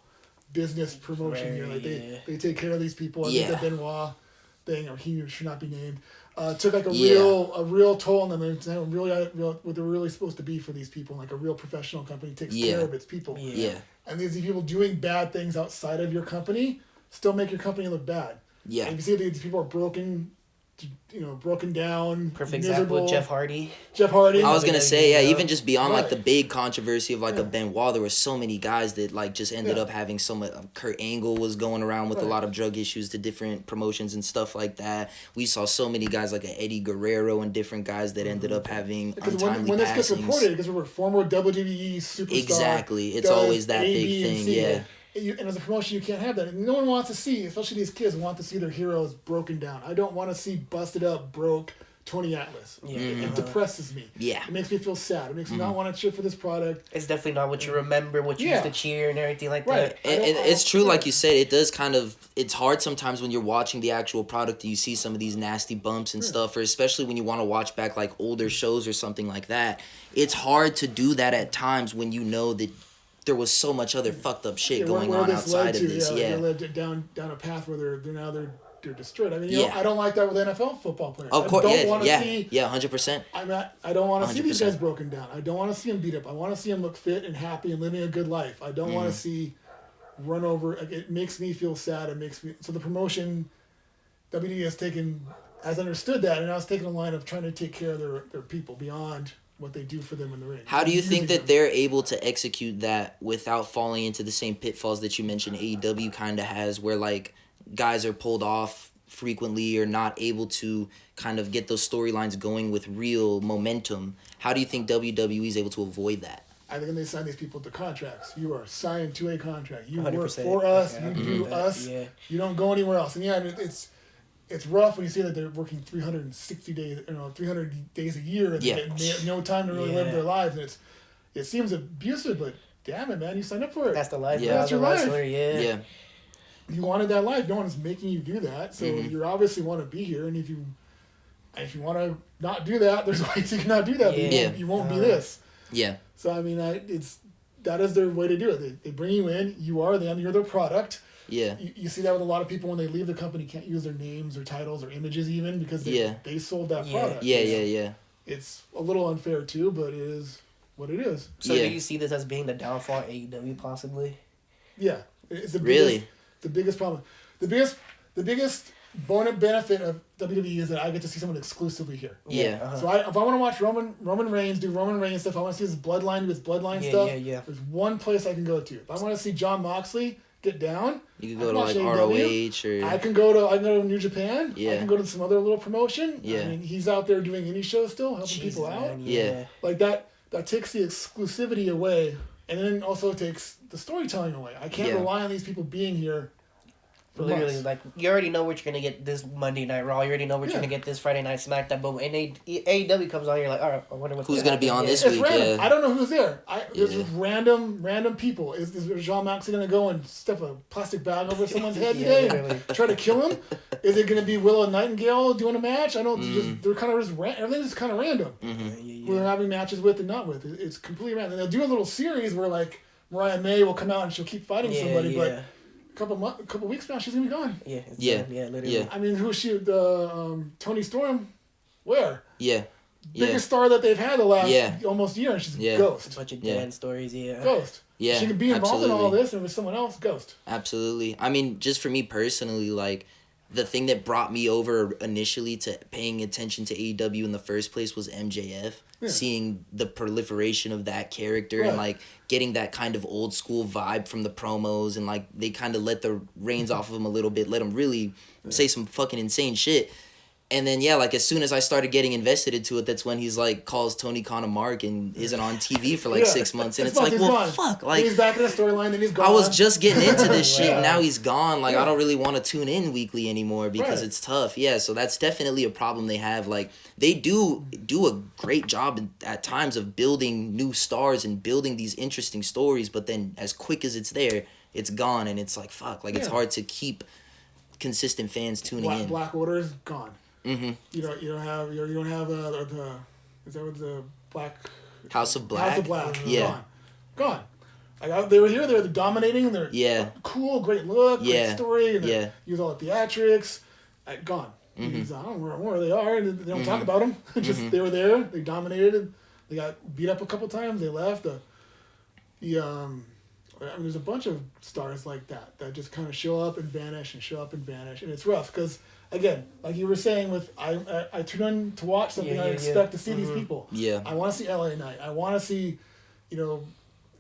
business promotion here. Like they take care of these people. I think the Benoit thing, or he should not be named, took like a real toll on them. And really what they're really supposed to be for these people. Like a real professional company takes care of its people. Yeah. And these people doing bad things outside of your company still make your company look bad. Yeah. And you see these people are broken down. Perfect miserable. example, Jeff Hardy. I was gonna say, even just beyond like the big controversy of like a Benoit, there were so many guys that like just ended up having so much. Kurt Angle was going around with a lot of drug issues to different promotions and stuff like that. We saw so many guys like Eddie Guerrero and different guys that ended up having untimely when this gets passings. reported, because we're former WWE superstar. Exactly, it's always that big thing. Yeah. And as a promotion, you can't have that. And no one wants to see, especially these kids, want to see their heroes broken down. I don't want to see busted up, broke, Tony Atlas. Yeah. It depresses me. Yeah. It makes me feel sad. It makes me not want to cheer for this product. It's definitely not what you remember, what you used to cheer and everything like that. And it's true, like you said, it does kind of, it's hard sometimes when you're watching the actual product and you see some of these nasty bumps and stuff, or especially when you want to watch back like older shows or something like that. It's hard to do that at times when you know that there was so much other fucked up shit going on outside of this. They led down a path where they're destroyed. I mean, I don't like that with NFL football players. Of course, I don't want to see. Yeah, 100%. I don't want to see these 100%. guys broken down. I don't want to see them beat up. I want to see them look fit and happy and living a good life. I don't want to see run over. It makes me feel sad. It makes me so the promotion. WWE has understood that, and now it's taking a line of trying to take care of their people beyond what they do for them in the ring. How do you think that they're able to execute that without falling into the same pitfalls that you mentioned AEW kind of has, where like guys are pulled off frequently or not able to kind of get those storylines going with real momentum? How do you think WWE is able to avoid that? I think when they sign these people to contracts, you are signed to a contract. You work 100%. for us. Okay. You do us. Yeah. You don't go anywhere else. And I mean, it's rough when you see that they're working 360 days, 300 days a year, and they get no time to really live their lives. And it seems abusive, but damn it, man, you signed up for it. That's the life. Yeah, that's your life. Yeah. You wanted that life. No one's making you do that. So you obviously want to be here. And if you want to not do that, there's ways you cannot do that. But you won't be this. Yeah. So I mean, that is their way to do it. They bring you in. You are them. You're their product. Yeah. You see that with a lot of people when they leave the company, can't use their names or titles or images even because they sold that product. Yeah. It's a little unfair too, but it is what it is. So do you see this as being the downfall of AEW possibly? Yeah. It's the biggest problem. The biggest benefit of WWE is that I get to see someone exclusively here. Yeah. So if I want to watch Roman Reigns do Roman Reigns stuff, I want to see his bloodline do his bloodline stuff. There's one place I can go to. If I want to see Jon Moxley get down, you can go to like ROH or I can go to New Japan. Yeah. I can go to some other little promotion. Yeah. I mean, he's out there doing indie shows still, helping people out. Man, yeah. Like that takes the exclusivity away, and then also takes the storytelling away. I can't rely on these people being here. Literally, like, you already know what you're going to get this Monday Night Raw. You already know what you're going to get this Friday Night SmackDown. But when AEW comes on, you're like, all right, I wonder who's going to be on this week. Random. I don't know who's there. There's just random people. Is Jon Moxley going to go and step a plastic bag over someone's head today and try to kill him? Is it going to be Willow Nightingale doing a match? I don't. They're kind of just everything's just kind of random. Who they're having matches with and not with. It's completely random. And they'll do a little series where like Mariah May will come out and she'll keep fighting somebody, but. Couple weeks now, she's gonna be gone. Literally. I mean, who's she? The Tony Storm, where? Biggest star that they've had the last almost year, and she's a ghost. A bunch of dead stories, Ghost. Yeah, she could be involved in all this, and with someone else, ghost. Absolutely. I mean, just for me personally, like the thing that brought me over initially to paying attention to AEW in the first place was MJF. Seeing the proliferation of that character and like getting that kind of old school vibe from the promos, and like they kind of let the reins off of him a little bit, let him really say some fucking insane shit. And then like as soon as I started getting invested into it, that's when he's like calls Tony Khan a mark and isn't on TV for like 6 months, and it's like, well, fuck, like he's back in the storyline, then he's gone. I was just getting into this shit, and now he's gone. Like I don't really want to tune in weekly anymore because it's tough. Yeah, so that's definitely a problem they have. Like they do a great job at times of building new stars and building these interesting stories, but then as quick as it's there, it's gone, and it's like fuck. Like it's hard to keep consistent fans tuning in. Black Order is gone. Mm-hmm. You don't have the is that what the Black House of Black? House of Black. Gone. Like they were here, they're dominating. They're cool, great look, great story, and use all the theatrics. Gone. Mm-hmm. I don't know where they are, and they don't talk about them. Just they were there, they dominated. They got beat up a couple times. They left. There's a bunch of stars like that just kind of show up and vanish, and it's rough because. Again, like you were saying, I tune in to watch something. I expect to see these people. Yeah. I want to see LA Knight. I want to see,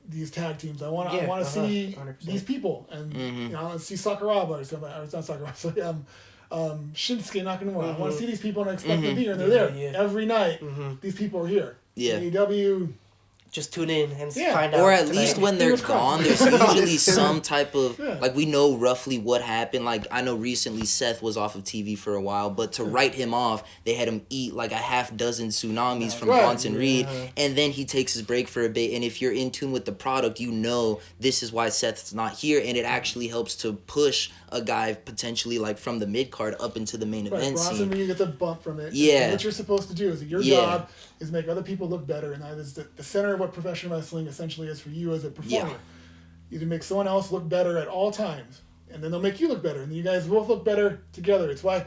these tag teams. I want to see 100%. These people, and see Sakuraba or something. Or it's not Sakuraba. So Shinsuke Nakamura. I want to see these people and I expect them to be here. And they're there every night. These people are here. AEW, just tune in and find out. Or at least when they're gone, there's usually some type of, like, we know roughly what happened. Like, I know recently Seth was off of TV for a while, but to write him off, they had him eat like a half dozen tsunamis from Bronson Reed, and then he takes his break for a bit. And if you're in tune with the product, you know this is why Seth's not here, and it actually helps to push a guy potentially like from the mid card up into the main event Bronson scene. Reed gets a bump from it. Yeah. What you're supposed to do is your job is make other people look better, and that is the center of what professional wrestling essentially is for you as a performer. Yeah. You can make someone else look better at all times, and then they'll make you look better, and then you guys both look better together. It's why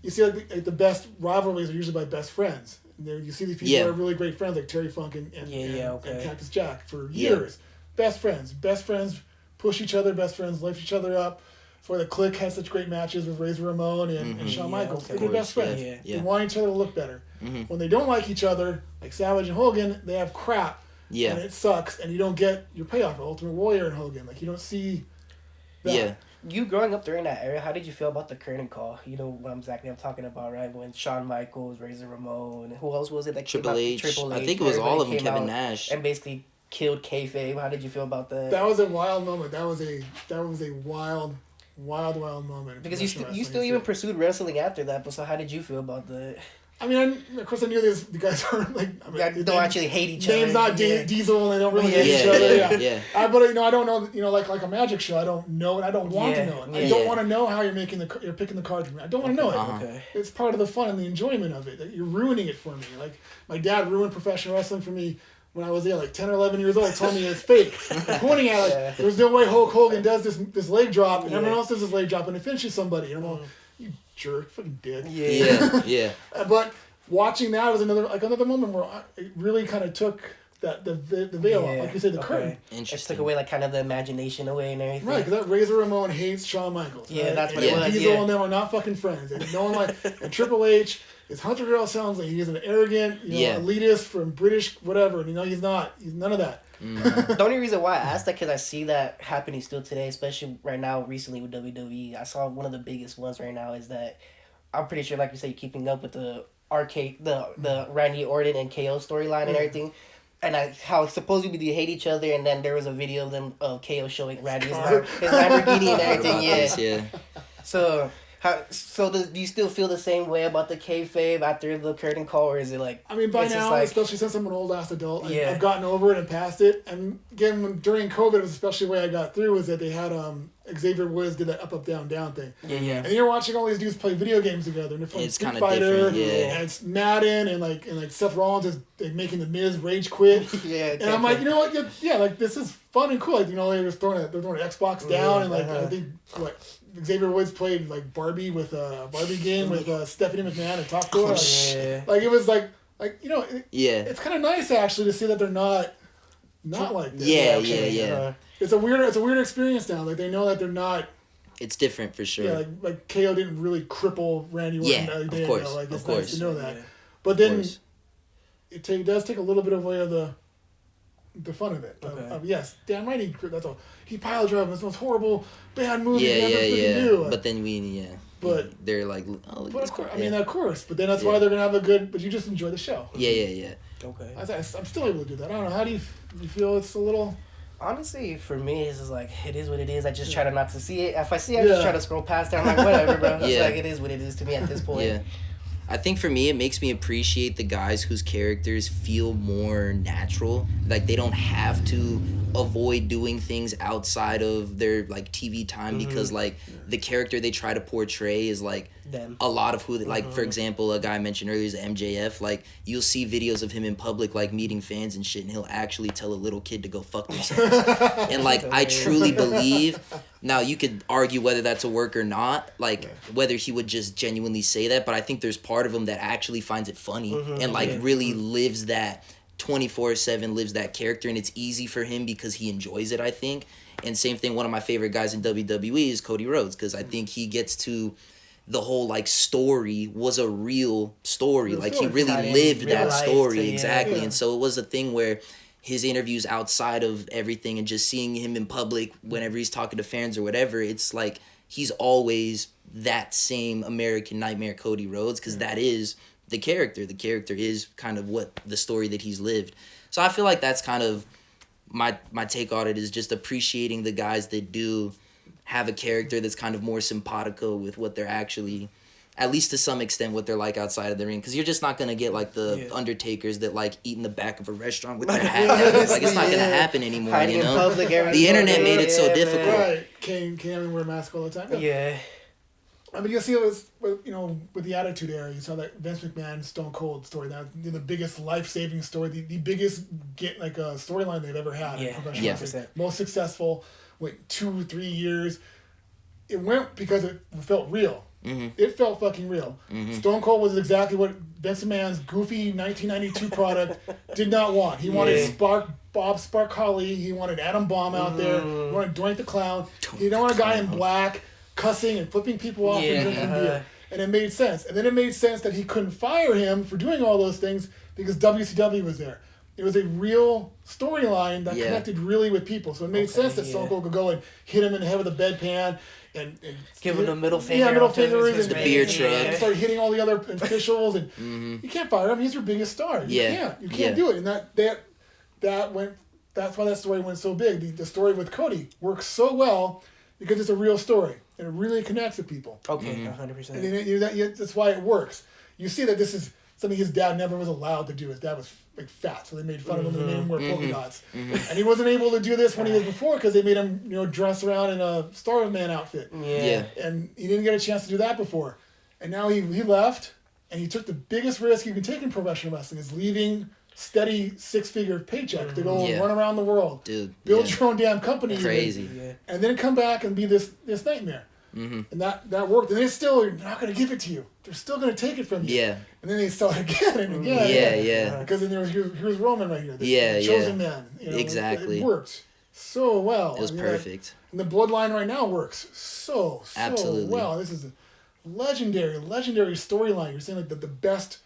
you see like the best rivalries are usually by best friends. And you see these people who are really great friends, like Terry Funk and Cactus Jack for years. Best friends push each other, best friends lift each other up. That's why the Clique has such great matches with Razor Ramon and Shawn Michaels. They're best friends. They want each other to look better. When they don't like each other, like Savage and Hogan, they have crap. Yeah. And it sucks, and you don't get your payoff. Ultimate Warrior and Hogan, like you don't see that. Yeah. You growing up during that era, how did you feel about the curtain call? You know what exactly I'm talking about, right? When Shawn Michaels, Razor Ramon, who else was it that Triple H. I think it was all of them. Kevin Nash. And basically killed kayfabe. How did you feel about that? That was a wild moment. That was a wild moment. Because you still even pursued wrestling after that. But so how did you feel about that? I mean, of course, I knew the guys aren't like. They don't actually hate each other. Name's not Diesel, and they don't really hate each other. Yeah. But I don't know. Like a magic show, I don't know it. I don't want to know it. I don't want to know how you're picking the cards for me. I don't want to know it. Okay. It's part of the fun and the enjoyment of it. You're ruining it for me. Like my dad ruined professional wrestling for me when I was like 10 or 11 years old, told me it's fake. And pointing at it, there's no way Hulk Hogan does this leg drop, and everyone else does this leg drop, and it finishes somebody. And I'm all, you jerk, fucking dick. Yeah. But watching that was another moment where it really kind of took the veil off, like you said, the curtain. It took away like kind of the imagination away and everything. Right, because that Razor Ramon hates Shawn Michaels. Yeah, right? that's what it was. Diesel and them are not fucking friends. And no one and Triple H is Hunter Grail sounds like he's an arrogant, elitist from British whatever, and he's not. He's none of that. The only reason why I asked that because I see that happening still today, especially right now recently with WWE. I saw one of the biggest ones right now is that I'm pretty sure, like you say, keeping up with the the Randy Orton and KO storyline and everything. And how supposedly they hate each other, and then there was a video of them of KO showing Randy's his Lamborghini and everything. So do you still feel the same way about the kayfabe after the curtain call, or is it like? I mean, by now, especially since I'm an old ass adult, I've gotten over it and past it. And again, during COVID, especially the way I got through was that they had Xavier Woods did that up down thing. Yeah. And you're watching all these dudes play video games together, and they're playing Street Fighter, and it's Madden, and like Seth Rollins is making the Miz rage quit. And I'm like, you know what? Like this is fun and cool. Like they're throwing an Xbox down, and like I think Xavier Woods played like Barbie with a Barbie game with Stephanie McMahon and talked to her. Like it was like it's kind of nice actually to see that they're not like this. Yeah. It's a weird experience now. Like they know that they're not. It's different for sure. Yeah, like KO didn't really cripple Randy Orton. Yeah, of course. Like it's of course. nice to know that. But then it does take a little bit away of the fun of it. Yes, damn right. That's all. He pile drove. It's the most horrible bad movie ever do. But then But they're like, oh, but of course, of course. But then that's why they're gonna have a good. But you just enjoy the show. Yeah. Okay. I'm still able to do that. I don't know. How do you feel? It's a little. Honestly, for me, it's just like, it is what it is. I just try to not to see it. If I see it, I just try to scroll past it. I'm like, whatever, bro. It's like, it is what it is to me at this point. Yeah. I think for me, it makes me appreciate the guys whose characters feel more natural. Like, they don't have to avoid doing things outside of their, like, TV time because, like, the character they try to portray is, like, them. A lot of who, like, for example, a guy I mentioned earlier is MJF. Like, you'll see videos of him in public, like, meeting fans and shit, and he'll actually tell a little kid to go fuck themselves. And, like, I truly believe... Now, you could argue whether that's a work or not, like, whether he would just genuinely say that, but I think there's part of him that actually finds it funny and, like, really lives that 24/7, lives that character, and it's easy for him because he enjoys it, I think. And same thing, one of my favorite guys in WWE is Cody Rhodes, because I think he gets to... The whole, like, story was a real story. Like, he really lived that story, exactly. And so it was a thing where... his interviews outside of everything and just seeing him in public whenever he's talking to fans or whatever, it's like he's always that same American Nightmare Cody Rhodes because that is the character. The character is kind of what the story that he's lived. So I feel like that's kind of my take on it, is just appreciating the guys that do have a character that's kind of more simpatico with what they're actually, at least to some extent, what they're like outside of the ring. Because you're just not going to get, like, the Undertakers that, like, eat in the back of a restaurant with their hat down. Like, it's not going to happen anymore, Hiding you in know? public The internet made it so difficult. Right. Can't even wear a mask all the time. Yeah. I mean, you see it was, with the Attitude Era, you saw that Vince McMahon Stone Cold story. That the biggest life-saving story, the biggest storyline they've ever had in professional wrestling. Most successful, went 2-3 years. It went because it felt real. Mm-hmm. It felt fucking real. Mm-hmm. Stone Cold was exactly what Vince McMahon's goofy 1992 product did not want. He wanted Bob Sparkali. He wanted Adam Bomb out there. He wanted Doink the Clown. He didn't want a guy in black cussing and flipping people off and drinking beer. And it made sense. And then it made sense that he couldn't fire him for doing all those things because WCW was there. It was a real storyline that connected really with people. So it made sense that Stone Cold could go and hit him in the head with a bedpan and give him the middle finger. Yeah, middle fingers. And the beer truck. And start hitting all the other officials. And you can't fire him. He's your biggest star. You can't do it. And that's why that story went so big. The story with Cody works so well because it's a real story. And it really connects with people. Okay, 100%. And that's why it works. You see that this is something his dad never was allowed to do. His dad was like fat, so they made fun of him and made him wear polka dots. And he wasn't able to do this when he was before because they made him, dress around in a Starman outfit. And he didn't get a chance to do that before. And now he left, and he took the biggest risk you can take in professional wrestling, is leaving steady 6-figure paycheck to go run around the world. Dude, build your own damn company. Crazy. And then come back and be this nightmare. And that worked. And they're not going to give it to you. They're still going to take it from you. Yeah. And then they sell it again and again. Yeah. Because then here's Roman right here. The chosen man. Exactly. It worked so well. It was perfect. And the bloodline right now works so Absolutely. well. This is a legendary storyline. You're saying like the best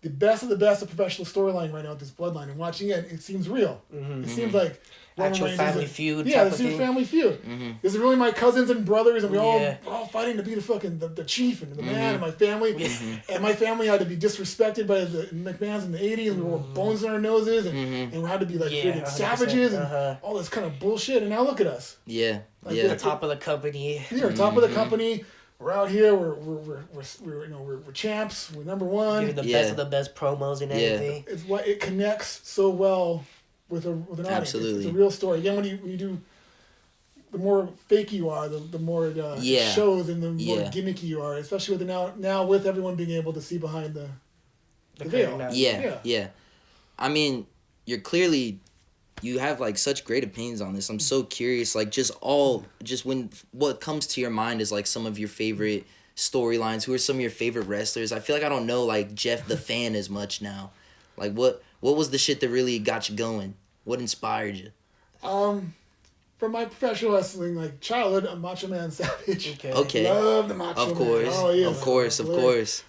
of the best of professional storyline right now with this bloodline. And watching it seems real. It seems like actual family feud. Yeah, this is family feud. This is really my cousins and brothers, and we're all fighting to be the chief and the man and my family. And my family had to be disrespected by the McMahons in the 80s. We wore bones in our noses, and we had to be like freaking savages and all this kind of bullshit. And now look at us. Like the top of the company. We're top of the company. We're out here. We're champs. We're number one. Giving the best of the best promos and everything. It's what it connects so well with an audience. Absolutely. It's a real story. Again, when you do, the more fake you are, the more it shows, and the more gimmicky you are. Especially with now with everyone being able to see behind the veil. Yeah. I mean, you have like such great opinions on this. I'm so curious, like what comes to your mind is like some of your favorite storylines. Who are some of your favorite wrestlers? I feel like I don't know like Jeff the fan as much now. Like what was the shit that really got you going? What inspired you? From my professional wrestling, like childhood, I'm Macho Man Savage. Okay. Love the Macho Man. Of course.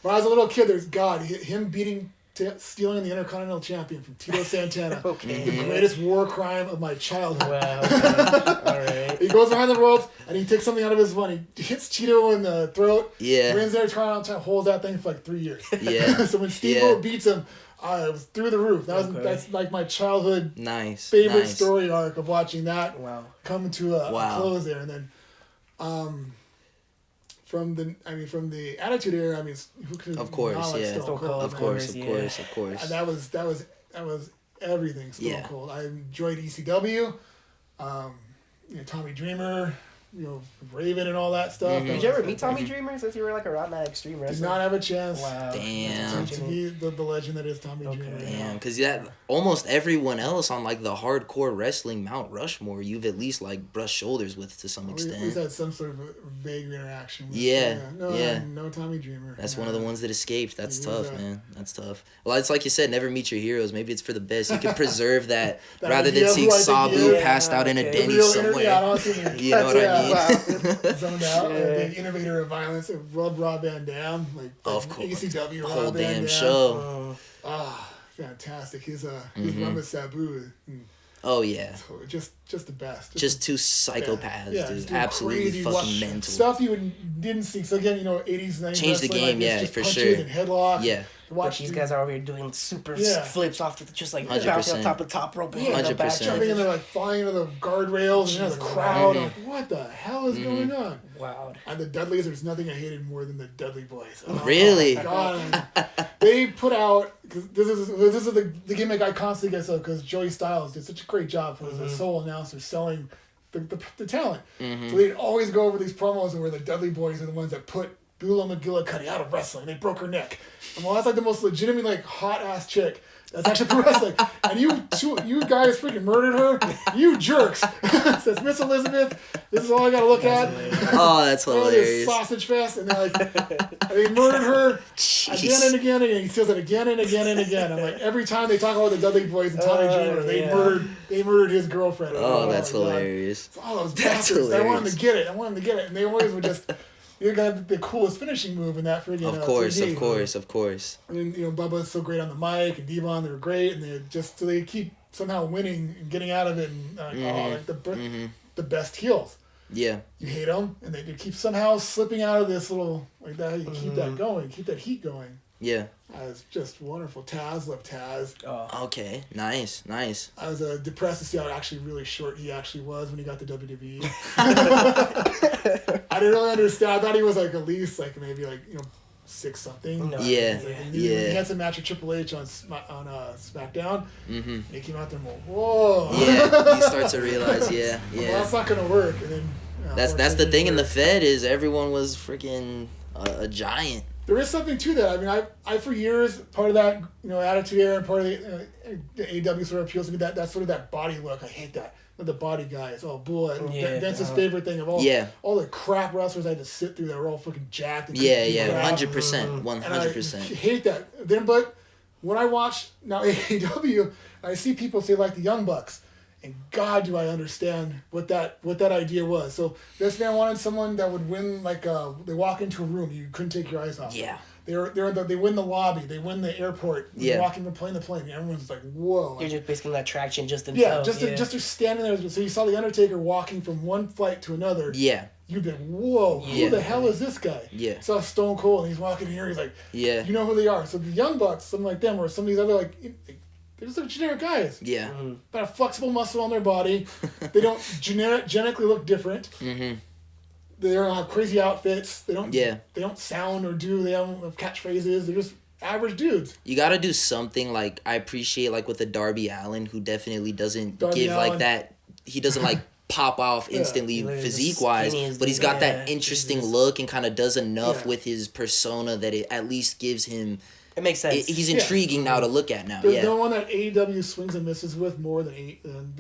When I was a little kid, there's him beating, stealing the Intercontinental Champion from Tito Santana. The greatest war crime of my childhood. Wow. Okay. All right. He goes behind the ropes and he takes something out of his money. He hits Tito in the throat. Yeah. Wins there, holds that thing for like 3 years. Yeah. So when Steve-O beats him, it was through the roof. That's like my childhood favorite story arc of watching that come to a close there. And then from the Attitude Era, I mean, who could of course, Stone Cold, of course. And that was everything Stone Cold. I enjoyed ECW, Tommy Dreamer, Raven and all that stuff. Did you ever meet Tommy Dreamer since you were like around that Extreme Wrestling? Did not have a chance. Wow. Damn. To be the legend that is Tommy Dreamer. Damn, because almost everyone else on like the hardcore wrestling Mount Rushmore, you've at least like brushed shoulders with to some extent. We've had some sort of vague interaction with. No Tommy Dreamer. That's one of the ones that escaped. That's tough, man. That's tough. Well, it's like you said, never meet your heroes. Maybe it's for the best. You can preserve that rather than seeing Sabu passed out in a Denny's somewhere. You know what I mean? Zoned out. The innovator of violence, Rob Van Dam, like of course, ECW, whole Rob Van damn Dam. show. Fantastic. His run with Sabu. Oh yeah. Just the best. Just two psychopaths, dude. Absolutely fucking mental. Stuff you didn't see. So again, 80s, 90s. Changed the game, like this, for punches sure. And headlocks. Yeah. But these guys are over here doing super flips off, just like 100%. bouncing on top of the top rope and hitting the back. Jumping and they're like flying into the guardrails and the crowd. I'm like, what the hell is going on? Wow. And the Dudleys, there's nothing I hated more than the Dudley Boys. Oh, really? God. They put out, cause this is the gimmick I constantly get, because Joey Styles did such a great job as a sole announcer selling the talent. So they'd always go over these promos where the Dudley Boys are the ones that put Beulah McGillicuddy out of wrestling. They broke her neck. And well, that's like the most legitimate, like, hot-ass chick that's actually pro wrestling. And you guys freaking murdered her. You jerks. Says Miss Elizabeth, this is all I got to look at. Oh, that's hilarious. Sausage fest. And they're like, they murdered her again and again. And he says it again and again and again. I'm like, every time they talk about the Dudley Boys and Tommy Dreamer, they murdered his girlfriend. Oh, that's hilarious. Oh, those bastards. I want them to get it. And they always would just... You got the coolest finishing move in that freaking Of course. And then, Bubba's so great on the mic, and Devon, they were great, and they keep somehow winning and getting out of it, and the best heels. Yeah. You hate them, and they keep somehow slipping out of this little, like that, you keep that going, keep that heat going. Yeah. It's just wonderful. Taz, love Taz. Oh. Okay, nice. I was depressed to see how really short he actually was when he got to WWE. I didn't really understand. I thought he was like at least like maybe like 6 something. No. Yeah. He had some match with Triple H on SmackDown. And he came out there and went, whoa. Yeah, you start to realize, yeah. Well, that's not gonna work. And then that's the thing in the Fed is everyone was freaking a giant. There is something to that. I mean, I for years, part of that, Attitude Era and part of the AEW sort of appeals to me, that sort of that body look. I hate that. The body guy. It's all bull. Vince's favorite thing of all the crap wrestlers I had to sit through that were all fucking jacked. And 100%. 100%. I hate that. Then, but when I watch now AEW, I see people say like the Young Bucks. And God, do I understand what that idea was. So this man wanted someone that would win, like they walk into a room, you couldn't take your eyes off. Yeah. They win the lobby, they win the airport, walking from plane to plane. And everyone's just like, whoa. You're just basically that traction just themselves. Yeah, just standing there. So you saw the Undertaker walking from one flight to another. Yeah. You've been, whoa, who the hell is this guy? Yeah. You saw Stone Cold, and he's walking in here, he's like, you know who they are. So the Young Bucks, something like them, or some of these other, like, they're just like generic guys. Yeah. They have flexible muscle on their body. They don't genetically look different. Mm-hmm. They don't have crazy outfits. They don't. Yeah. They don't sound or do. They don't have catchphrases. They're just average dudes. You got to do something like I appreciate like with the Darby Allin, who definitely doesn't give like that. He doesn't like pop off instantly physique wise, but he's got that interesting look and kind of does enough with his persona that it at least gives him. It makes sense. He's intriguing now to look at now. There's no one that AEW swings and misses with more than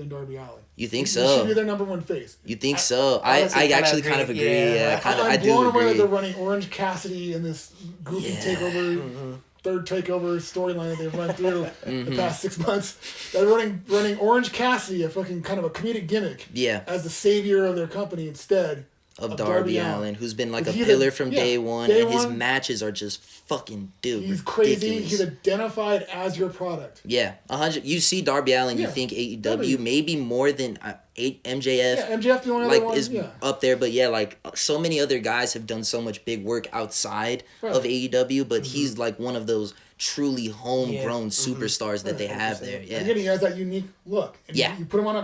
Darby Allin. You think He so? should be their number one face. You think so? I actually kind of agree. Yeah, I'm blown away that they're running Orange Cassidy in this goofy takeover, third takeover storyline that they've run through the past 6 months. They're running Orange Cassidy, a fucking kind of a comedic gimmick, as the savior of their company instead. Of Darby Allin, who's been like a pillar from day one, and his matches are just fucking He's crazy. He's identified as your product. Yeah, 100. You see Darby Allin, you think AEW, maybe more than MJF. Yeah, MJF the only like other one is up there, but like so many other guys have done so much big work outside of AEW, but he's like one of those truly homegrown superstars that they have there. Yeah, again, he has that unique look. And you put him on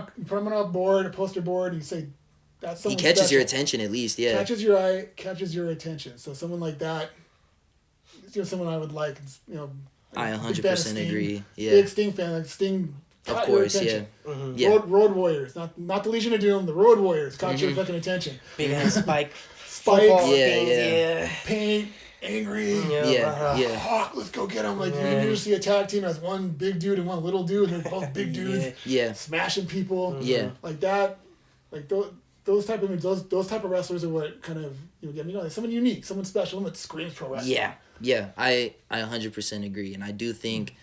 a board, a poster board, and you say. He catches your attention at least, Catches your eye, catches your attention. So someone like that, someone I would like, I 100% agree. Yeah. Big Sting fan, like Sting. Of course, Road Warriors, not the Legion of Doom, the Road Warriors caught your fucking attention. Big ass Spike. Paint, angry. Hawk, let's go get him. Like you usually see a tag team as one big dude and one little dude, and they're both big dudes. Smashing people. Like that, like those type of wrestlers are what kind of get me going. Someone unique, someone special, someone that screams pro wrestling. I 100% agree, and I do think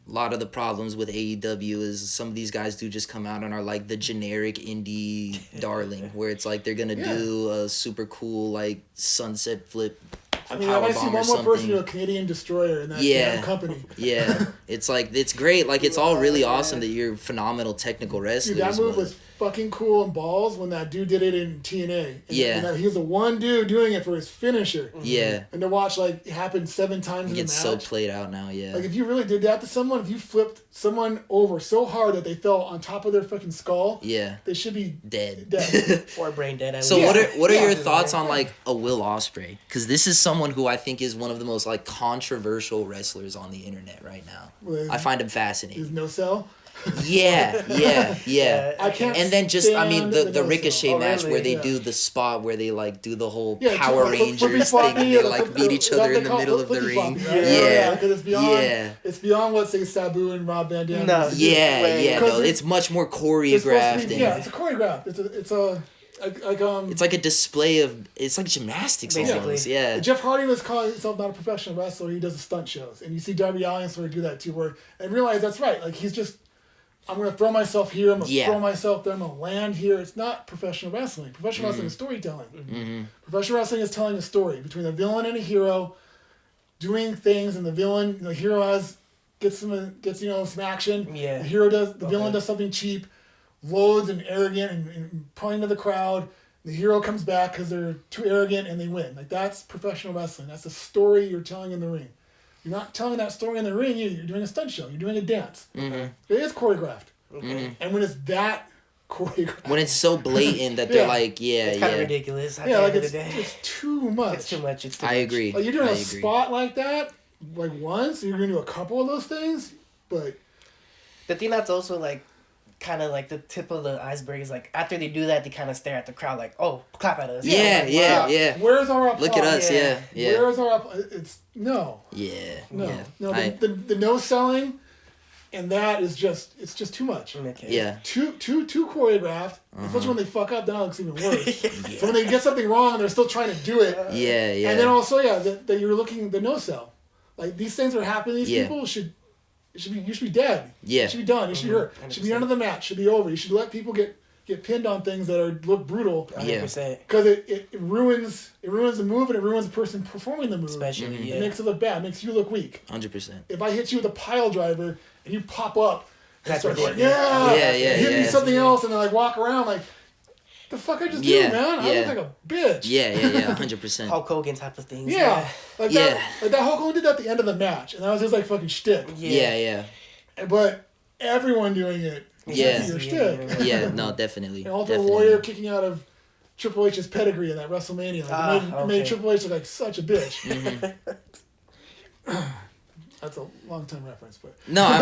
a lot of the problems with AEW is some of these guys do just come out and are like the generic indie darling, where it's like they're gonna do a super cool like sunset flip. I mean, I see one more person do a Canadian destroyer in that company. It's like it's great. Like it's all really awesome that you're phenomenal technical wrestlers. Dude, that move was fucking cool and balls when that dude did it in TNA. And he was the one dude doing it for his finisher. Yeah. And to watch, like, it happen 7 times in the match. It's so played out now, yeah. Like, if you really did that to someone, if you flipped someone over so hard that they fell on top of their fucking skull, they should be dead. Or brain dead. So what are your thoughts on, like, a Will Ospreay? Because this is someone who I think is one of the most, like, controversial wrestlers on the internet right now. I find him fascinating. Is no sell? Yeah. I can't. And then just, I mean, the Ricochet match really? where they do the spot where they, like, do the whole Yeah, Power Rangers thing. They, like, meet each other in the middle of the ring. Yeah, because it's beyond what, say, Sabu and Rob Van Dam. No, it's much more choreographed. It's a choreographed. It's like a display of, it's like gymnastics almost. Yeah. Jeff Hardy was calling himself not a professional wrestler. He does the stunt shows, and you see Darby Allin sort of do that too. And realize that's right. Like, he's just, I'm gonna throw myself here. I'm gonna throw myself there. I'm gonna land here. It's not professional wrestling. Professional wrestling is storytelling. Mm-hmm. Professional wrestling is telling a story between a villain and a hero, doing things, and the villain, the hero gets some action. Yeah. The villain does something cheap, loads and arrogant and pointing to the crowd. The hero comes back because they're too arrogant and they win. Like, that's professional wrestling. That's the story you're telling in the ring. You're not telling that story in the ring. You're doing a stunt show. You're doing a dance. Mm-hmm. It is choreographed. Mm-hmm. And when it's that choreographed. When it's so blatant that they're like, it's kind of ridiculous. It's too much. It's too much. I agree. Like, you're doing a spot like that, like, once, you're going to do a couple of those things, but... The thing that's also, like, kind of like the tip of the iceberg is, like, after they do that, they kind of stare at the crowd like, oh, clap at us. Yeah. Where's our applause? Look at us, yeah. Where's our applause? It's, no. Yeah. No. Yeah. No, the no selling, and that is just, it's just too much. Okay. Yeah. Too choreographed, especially when they fuck up, then it looks even worse. So when they get something wrong and they're still trying to do it. Yeah. And then also, that you're looking the no sell. Like, these things are happening, these people you should be dead. Yeah. You should be done. You should be hurt. You should be under the mat. Should be over. You should let people get pinned on things that look brutal. 100%. Because it ruins the move, and it ruins the person performing the move. Especially, It makes it look bad. It makes you look weak. 100%. If I hit you with a pile driver and you pop up, that's like, ridiculous. hit me something else, and then, like, walk around like, the fuck I just do, man? I look like a bitch. Yeah, 100%. Hulk Hogan type of things. Like that Hulk Hogan did that at the end of the match, and that was his, like, fucking shtick. Yeah. But everyone doing it is your shtick. Yeah, no, definitely. And Ultimate Warrior kicking out of Triple H's pedigree in that WrestleMania. Like, it made Triple H look like such a bitch. Mm-hmm. That's a long time reference, but no,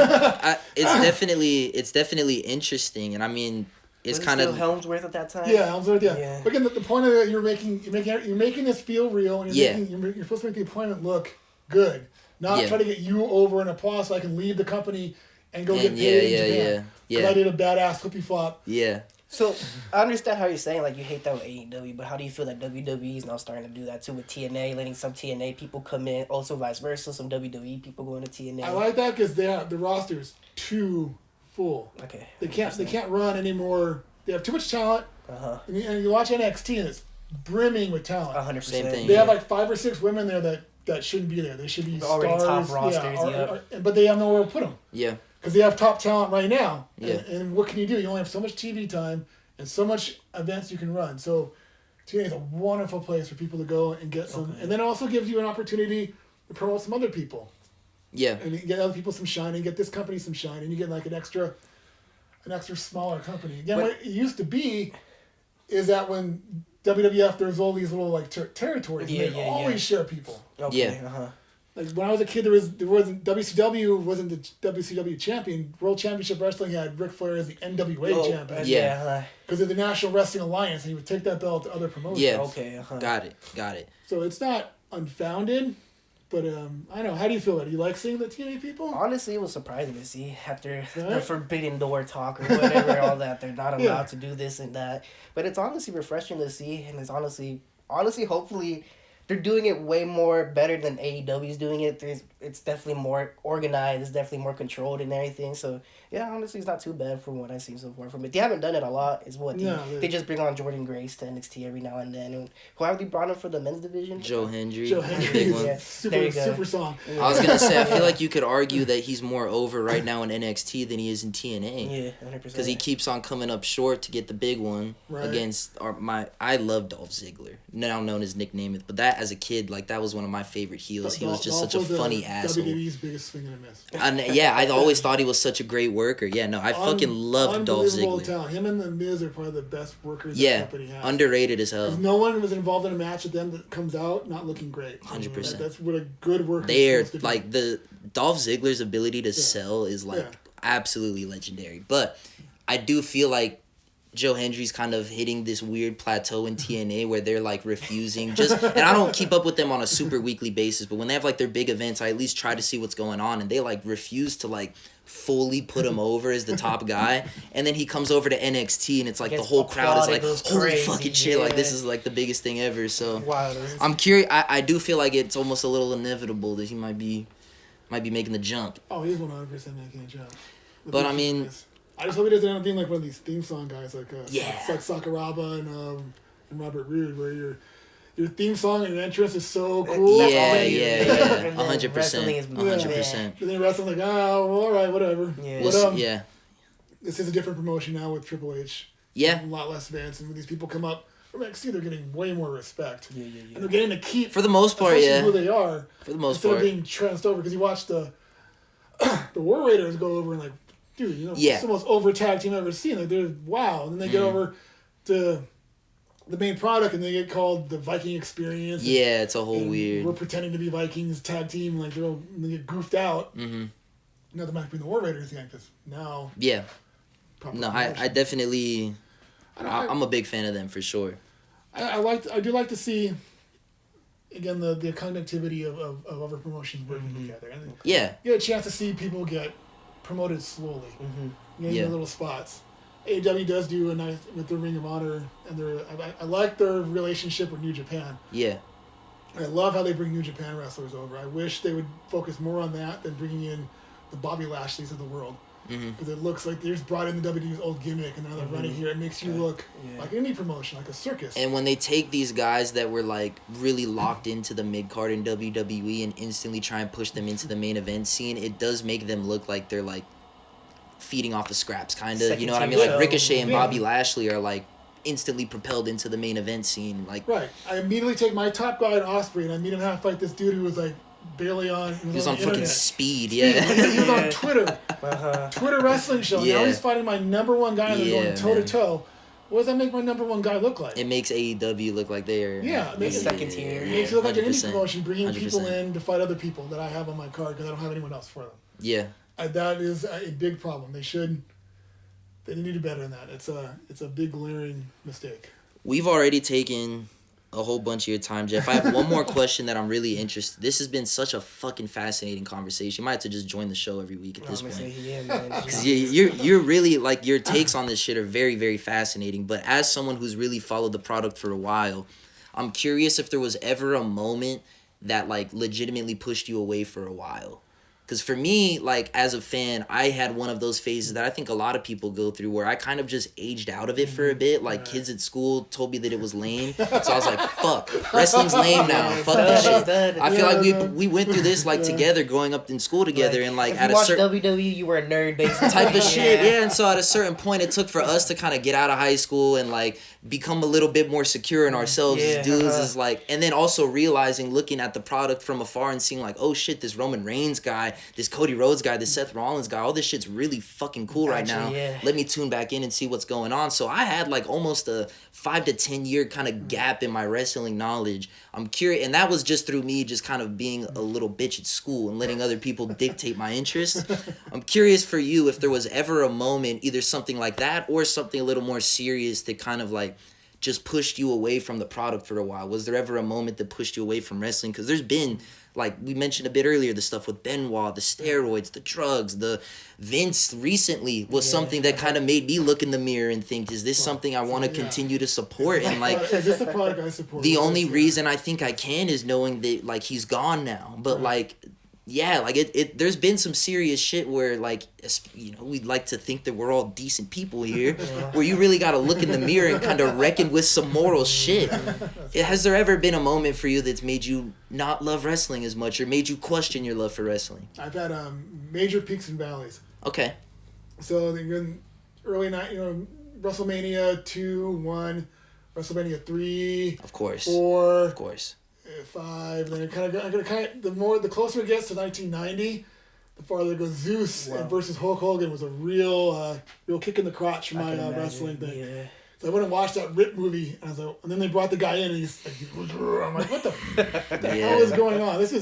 it's definitely interesting, and I mean, it's kind of Helmsworth at that time. Yeah, Helmsworth. Yeah. But again, the point of it, you're making this feel real, and you're supposed to make the appointment look good, not try to get you over an applause so I can leave the company and go get paid in Japan. Because I did a badass flippy flop. Yeah. So I understand how you're saying, like, you hate that with AEW, but how do you feel that WWE is now starting to do that too with TNA, letting some TNA people come in, also vice versa, some WWE people going to TNA? I like that because the roster's too full. Okay. They can't run anymore. They have too much talent. And you watch NXT and it's brimming with talent. 100%. Same thing. They have like 5 or 6 women there that shouldn't be there. They should be already stars. top rosters. But they have nowhere to put them. Yeah. Because they have top talent right now. Yeah. And what can you do? You only have so much TV time and so much events you can run. So TNA is a wonderful place for people to go and get some. And then it also gives you an opportunity to promote some other people. Yeah. And you get other people some shine and get this company some shine. And you get like an extra smaller company. Again, what it used to be is that when WWF, there's all these little like territories. And they always share people. Okay. Like when I was a kid, there wasn't WCW wasn't the WCW champion. World Championship Wrestling had Ric Flair as the NWA champion. Because of the National Wrestling Alliance, and he would take that belt to other promotions. Yeah. Okay. Got it. So it's not unfounded, but I don't know. How do you feel about it? Do you like seeing the TNA people? Honestly, it was surprising to see after the forbidden door talk or whatever, all that they're not allowed to do this and that. But it's honestly refreshing to see, and it's honestly, hopefully, they're doing it way more better than AEW's doing it. It's definitely more organized. It's definitely more controlled and everything. So yeah, honestly, it's not too bad from what I've seen so far from it. They haven't done it a lot. Is what they just bring on Jordan Grace to NXT every now and then. And who have they brought on for the men's division? Joe Hendry. Yeah, super song. I was gonna say, I feel like you could argue that he's more over right now in NXT than he is in TNA. Yeah, 100%. Because he keeps on coming up short to get the big one against I love Dolph Ziggler, now known as Nick Nemeth, but that as a kid, like that was one of my favorite heels. He was just such a funny asshole. WWE's biggest swing and a miss. And yeah, I always thought he was such a great worker. Yeah, no, I fucking love Dolph Ziggler. Talent. Him and the Miz are probably the best workers the company has. Underrated as hell. No one was involved in a match with them that comes out not looking great. 100%. That's what a good worker They're is supposed to like be. the Dolph Ziggler's ability to sell is like absolutely legendary. But I do feel like Joe Hendry's kind of hitting this weird plateau in TNA where they're like refusing and I don't keep up with them on a super weekly basis, but when they have like their big events, I at least try to see what's going on, and they like refuse to like fully put him over as the top guy, and then he comes over to NXT and it's like the whole crowd is like, holy fucking shit, like this is like the biggest thing ever. So I'm curious. I do feel like it's almost a little inevitable that he might be making the jump. Oh, he's 100% making a jump. But I mean, I just hope he doesn't end up being like one of these theme song guys, like like Sakuraba and Robert Roode, where your theme song and your entrance is so cool. Yeah, 100%. 100%. But then wrestling like, oh, all right, whatever. Yeah. But, this is a different promotion now with Triple H. Yeah. A lot less fans, and when these people come up from NXT, they're getting way more respect. Yeah. And they're getting to keep, for the most part, who they are. For the most instead part. Instead of being trounced over, because you watch the War Raiders go over and like, dude, it's the most over tag team I've ever seen. Like, they're wow. And then they get over to the main product and they get called the Viking Experience. Yeah, it's a whole weird. We're pretending to be Vikings tag team. Like, they get goofed out. Mm-hmm. Not the match between the War Raiders thing, because now. Yeah. No, I definitely. I'm a big fan of them for sure. I do like to see. Again, the connectivity of other promotions working together. And you get a chance to see people get promoted slowly. In little spots. AEW does do a nice with their Ring of Honor, and I like their relationship with New Japan. Yeah. I love how they bring New Japan wrestlers over. I wish they would focus more on that than bringing in the Bobby Lashleys of the world. Because it looks like they just brought in the WWE's old gimmick, and now they're running here. It makes you look like any promotion, like a circus. And when they take these guys that were like really locked into the mid card in WWE and instantly try and push them into the main event scene, it does make them look like they're like feeding off the scraps, kind of. You know what I mean? Like Ricochet and Bobby Lashley are like instantly propelled into the main event scene. Like I immediately take my top guy in Ospreay, and I meet him half fight this dude who was like barely on. He was on fucking internet. speed, He was on Twitter. Twitter wrestling show. Now he's fighting my number one guy and they're going toe to toe. What does that make my number one guy look like? It makes AEW look like they're it makes second tier. It makes it look like an indie promotion, bringing people in to fight other people that I have on my card because I don't have anyone else for them. Yeah. That is a big problem. They need to do better than that. It's a big glaring mistake. We've already taken a whole bunch of your time, Jeff. I have one more question that I'm really interested. This has been such a fucking fascinating conversation. You might have to just join the show every week at this point. Because you're really, like, your takes on this shit are very, very fascinating. But as someone who's really followed the product for a while, I'm curious if there was ever a moment that, like, legitimately pushed you away for a while. Because for me, like, as a fan, I had one of those phases that I think a lot of people go through where I kind of just aged out of it for a bit. Like, kids at school told me that it was lame. So I was like, fuck, wrestling's lame now. Fuck this shit. I feel like we went through this, like, together, growing up in school together. And, like, at a certain... WWE, you were a nerd, basically. Type of shit, yeah. And so at a certain point, it took for us to kind of get out of high school and, like, become a little bit more secure in ourselves as dudes. Is like, and then also realizing, looking at the product from afar and seeing, like, oh, shit, this Roman Reigns guy, this Cody Rhodes guy, this Seth Rollins guy, all this shit's really fucking cool right now. Let me tune back in and see what's going on. So I had like almost a 5 to 10 year kind of gap in my wrestling knowledge. I'm curious, and that was just through me just kind of being a little bitch at school and letting other people dictate my interests. I'm curious for you if there was ever a moment, either something like that or something a little more serious that kind of like just pushed you away from the product for a while? Was there ever a moment that pushed you away from wrestling? Because there's been, like we mentioned a bit earlier, the stuff with Benoit, the steroids, the drugs, the Vince recently was something that kind of made me look in the mirror and think, is this something I want to continue to support? And like, is this the product I support? The only reason I think I can is knowing that like he's gone now. But like, yeah, like it there's been some serious shit where like, you know, we'd like to think that we're all decent people here, where you really got to look in the mirror and kind of reckon with some moral shit. Has there ever been a moment for you that's made you not love wrestling as much or made you question your love for wrestling? I've had major peaks and valleys. Okay. So in early night, WrestleMania 2, 1, WrestleMania 3, Of course. 4, Of course. 5. Then the closer it gets to 1990, the farther it goes. Zeus versus Hulk Hogan was a real kick in the crotch for my wrestling thing. Yeah. So I went and watched that Rip movie, and I was like, and then they brought the guy in, and he's like, I'm like, what the hell is going on? This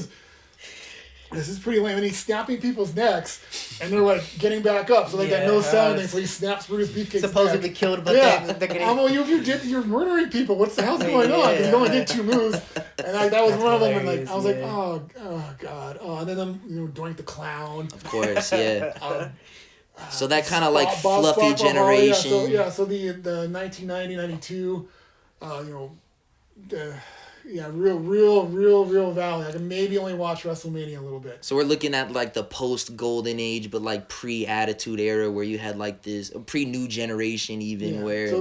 is pretty lame. And he's snapping people's necks, and they're like getting back up. So like that no sound thing. So he snaps Bruce Beefcake's supposedly neck. killed, but they're getting. I'm like, you're murdering people. What the hell's going on? Because he only did 2 moves, and that was one of them. And like I was like, oh god, and then Doink the Clown. Of course, yeah. So that kind of like fluffy generation. So the 1990, 92, real valley. I can maybe only watch WrestleMania a little bit. So we're looking at like the post golden age, but like pre-attitude era where you had like this pre-new generation even where so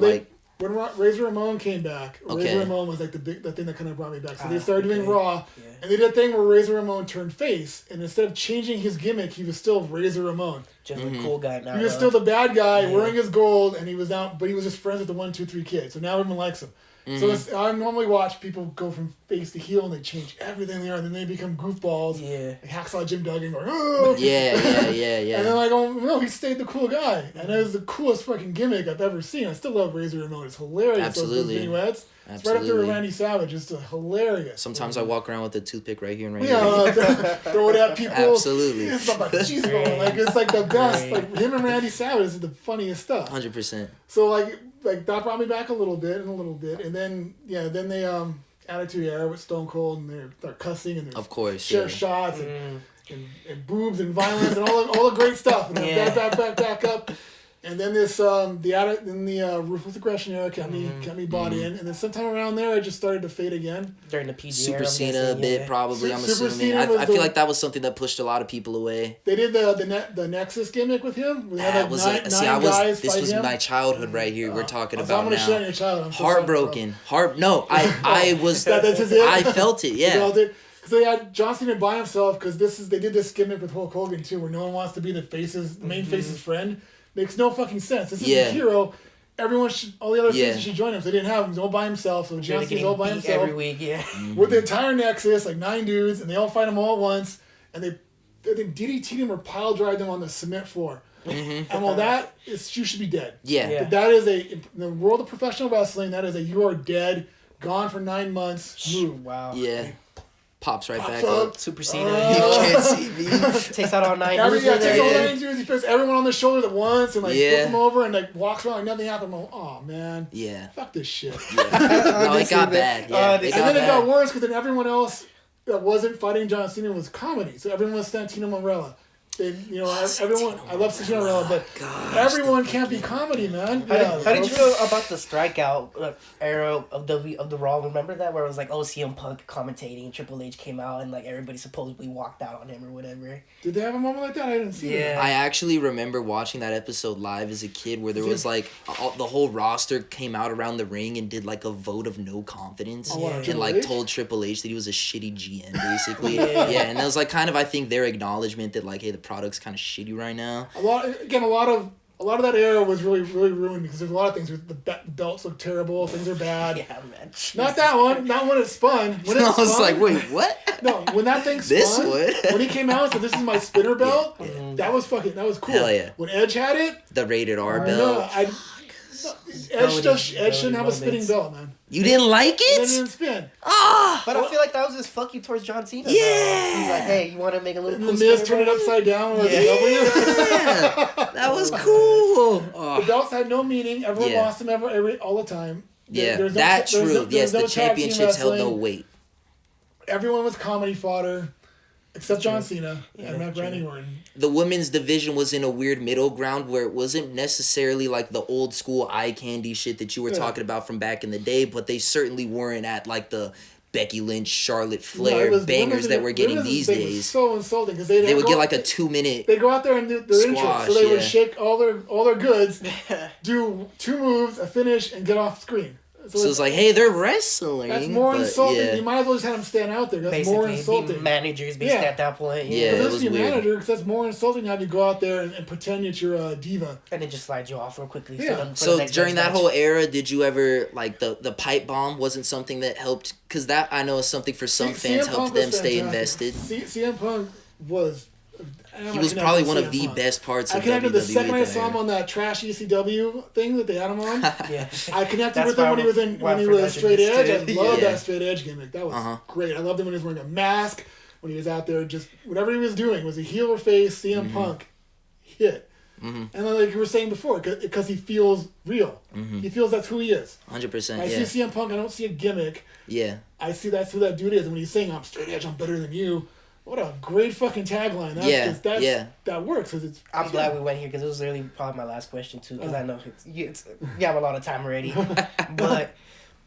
when Razor Ramon came back, Razor Ramon was like the thing that kind of brought me back. So they started doing Raw, and they did a thing where Razor Ramon turned face, and instead of changing his gimmick, he was still Razor Ramon. Just a cool guy now. He was still the bad guy wearing his gold, and he was out, but he was just friends with the 1, 2, 3 kids. So now everyone likes him. So I normally watch people go from face to heel, and they change everything there, and then they become goofballs. Yeah. Like Hacksaw Jim Duggan going, oh! Yeah. And then I go, no, he stayed the cool guy. And it was the coolest fucking gimmick I've ever seen. I still love Razor Ramon. It's hilarious. Absolutely. Those vignettes. It's right up there with Randy Savage. It's hilarious. Sometimes I walk around with a toothpick right here and right here. Throw it at people. Absolutely. It's like cheese ball. Like it's like the best. Like him and Randy Savage is the funniest stuff. 100%. So like that brought me back a little bit, and then they Attitude Era with Stone Cold, and they're cussing and they're share shots and boobs and violence and all the great stuff, and then back up. And then this the Ruthless Aggression era kept me bought in, and then sometime around there I just started to fade again. During the PG Super era, Cena a bit probably. I'm Super assuming. I feel like that was something that pushed a lot of people away. They did the Nexus gimmick with him. This was my childhood right here. We're talking about I'm gonna now. share your childhood. Heartbroken. I was. That's his it? I felt it. Yeah. You felt it? Because they had John Cena by himself. Because they did this gimmick with Hulk Hogan too, where no one wants to be the main face's friend. Makes no fucking sense. This is a hero. All the other faces should join him. So they didn't have him. He's all by himself. So John Cena's all by himself. Every week, With the entire Nexus, like 9 dudes, and they all fight him all at once. And they DDT'd him or pile drive them on the cement floor. And you should be dead. Yeah. But that is in the world of professional wrestling, that is you are dead, gone for 9 months move. Wow. Yeah. Pops back up. Super Cena. You can't see me. Takes out all 9 dudes. Takes all 9 dudes. He puts everyone on the shoulder at once and flips them over and walks around like nothing happened. I'm like, oh man. Yeah. Fuck this shit. No, it got bad. Yeah. And then it got worse because then everyone else that wasn't fighting John Cena was comedy. So everyone was Santino Marella. And, everyone. I love Santino Marella, but everyone can't be comedy, man. How did you feel about the strikeout era of the Raw? Remember that where it was like CM Punk commentating, Triple H came out, and like everybody supposedly walked out on him or whatever. Did they have a moment like that? I didn't see it. I actually remember watching that episode live as a kid, where there was like the whole roster came out around the ring and did like a vote of no confidence, and like told Triple H that he was a shitty GM, basically. And that was like kind of I think their acknowledgement that like, hey, the product's kind of shitty right now. A lot of that era was really, really ruined because there's a lot of things. The belts look terrible. Things are bad. Yeah, man. Not that one. Not when it spun. When I was like, wait, what? No, when that thing spun. When he came out and said, "This is my spinner belt." That was cool. Hell yeah. When Edge had it, the rated R belt. Edge shouldn't have a spinning belt, man. You didn't like it? It didn't spin. But I feel like that was just fuck you towards John Cena. Yeah. He's like, hey, you want to make a little cool The Miz turned it upside down with a W. That was cool. The belts had no meaning. Everyone lost them all the time. Yeah, that's true. Yes, the championships held no weight. Everyone was comedy fodder, except John Cena and Randy Orton. The women's division was in a weird middle ground where it wasn't necessarily like the old school eye candy shit that you were talking about from back in the day, but they certainly weren't at like the Becky Lynch, Charlotte Flair bangers that we're getting these days. Was so insulting because they would get like a 2-minute. They go out there and do their intro, so they would shake all their goods, do 2 moves, a finish, and get off screen. So it's like, hey, they're wrestling. That's more insulting. Yeah. You might as well just have them stand out there. That's basically more insulting. Be managers at that point. Yeah, it was weird. Manager, because that's more insulting to have you go out there and pretend that you're a diva. And then just slide you off real quickly. Yeah. So during that whole era, did you ever, like, the pipe bomb wasn't something that helped? Because that, I know, is something for some fans helped them stay invested. CM Punk was... He was probably one of the best parts of WWE. I connected the second I saw him on that trash ECW thing that they had him on. I connected with him when he was straight edge. I loved that straight edge gimmick. That was great. I loved him when he was wearing a mask, when he was out there, just whatever he was doing, was a heel or face, CM Punk hit. And then, like you were saying before, because he feels real. He feels that's who he is. 100%. I see CM Punk, I don't see a gimmick. Yeah. I see that's who that dude is. And when he's saying, I'm straight edge, I'm better than you. What a great fucking tagline. That works. I'm glad we went here because it was really probably my last question too, because I know you have a lot of time already. But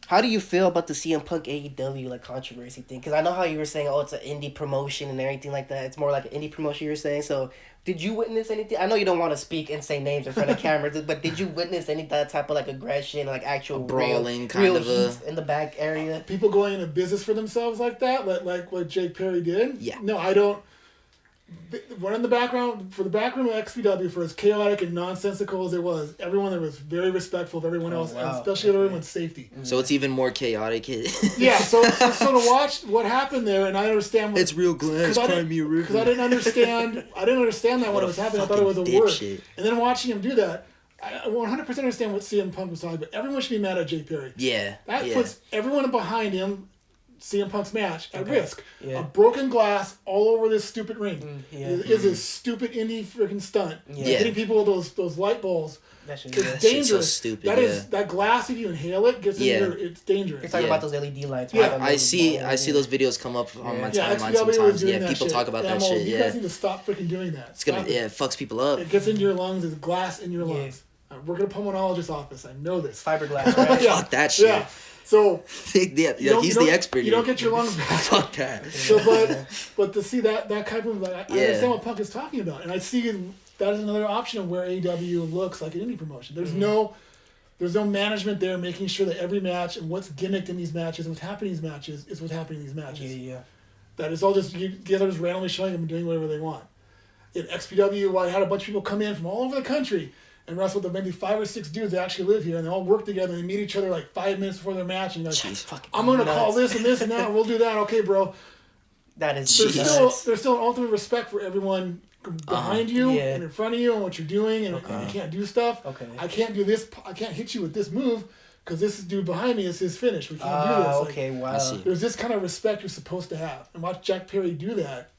how do you feel about the CM Punk AEW like controversy thing? Because I know how you were saying, it's an indie promotion and everything like that. It's more like an indie promotion you were saying. So did you witness anything? I know you don't want to speak and say names in front of cameras, but did you witness any that type of like aggression, like actual brawling real heat in the back area? People going into business for themselves like that, like what Jake Perry did? Yeah. No, I don't. One in the background, for the backroom of XPW, for as chaotic and nonsensical as it was, everyone there was very respectful of everyone else, and especially of everyone's safety. So it's even more chaotic. Yeah, so to watch what happened there, and I understand it's real glass, Crimea River. Because I didn't understand that when it was happening. I thought it was a work. And then watching him do that, I 100% understand what CM Punk was talking about. Everyone should be mad at Jake Perry. Yeah. That puts everyone behind him, CM Punk's match, at risk. Yeah. A broken glass all over this stupid ring. Is a stupid indie freaking stunt. Hitting people with those light bulbs. It's dangerous. So stupid. That glass, if you inhale it, gets in your, it's dangerous. You're talking about those LED lights. I see those videos come up on my timeline sometimes. Yeah, people talk about that shit. You guys need to stop freaking doing that. It's gonna it fucks people up. It gets into your lungs. There's glass in your lungs. I work at a pulmonologist's office. I know this. Fiberglass, right? Fuck that shit. Yeah. So he's the expert. You don't get your lungs back. Fuck that. So, but to see that type of I understand what Punk is talking about, and I see that is another option of where AEW looks like an indie promotion. There's no management there making sure that every match and what's gimmicked in these matches, what's happening in these matches, is what's happening in these matches. Yeah. That is all just you guys are just randomly showing them and doing whatever they want. In XPW, I had a bunch of people come in from all over the country and wrestle with maybe 5 or 6 dudes that actually live here, and they all work together and they meet each other like 5 minutes before their match, and like, I'm gonna call this and this and that, and we'll do that. Okay, bro. That is there's still an ultimate respect for everyone behind you and in front of you and what you're doing, and you can't do stuff. Okay. I can't do this. I can't hit you with this move because this dude behind me is his finish. We can't do this. Okay, wow. There's this kind of respect you're supposed to have, and watch Jack Perry do that.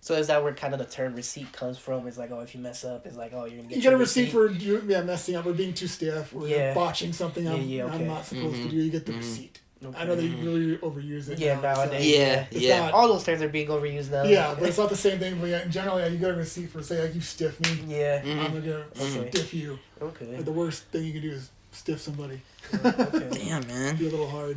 So is that where kind of the term receipt comes from? It's like, if you mess up, it's like, you're going to get you get a receipt for messing up or being too stiff or botching something I'm not supposed to do. You get the receipt. Okay. I know they really overuse it nowadays. Yeah. All those terms are being overused now. Yeah, but it's not the same thing. But generally, you get a receipt for, say, like, you stiff me. Yeah. I'm going to stiff you. Okay. Like, the worst thing you can do is stiff somebody. Okay. Damn, man. Be a little hard.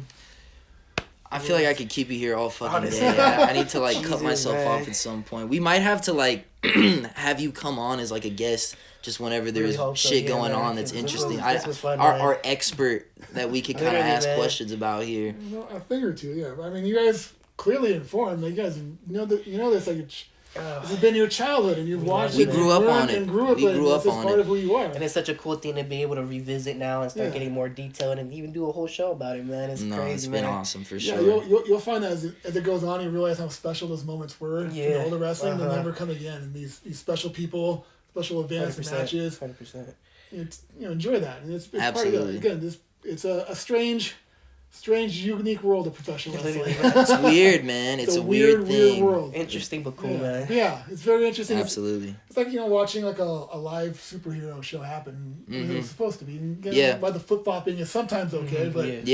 I feel like I could keep you here all fucking day. I need to cut myself off at some point. We might have to have you come on as a guest just whenever there's shit going on that's interesting. This was fun, our expert that we could kind of ask questions about here. A thing or two, yeah. I mean, you guys clearly informed. You guys know this this has been your childhood, and you've watched it. We grew up on it. And grew up we grew up on it. It's part of who you are. And it's such a cool thing to be able to revisit now and start getting more detailed and even do a whole show about it, man. It's crazy, it's been awesome for sure. Yeah, you'll find that as it goes on, you realize how special those moments were. Yeah. In older wrestling, they'll never come again. And these special people, special events and matches. 100%. Enjoy that. And it's absolutely. part of it. Again, it's a strange strange, unique world of professional wrestling. It's weird, man. It's a weird thing. Weird world. Interesting but cool, man. Yeah, it's very interesting. Absolutely. It's like, watching like a live superhero show happen. It's supposed to be. By the flip-flopping is sometimes okay, but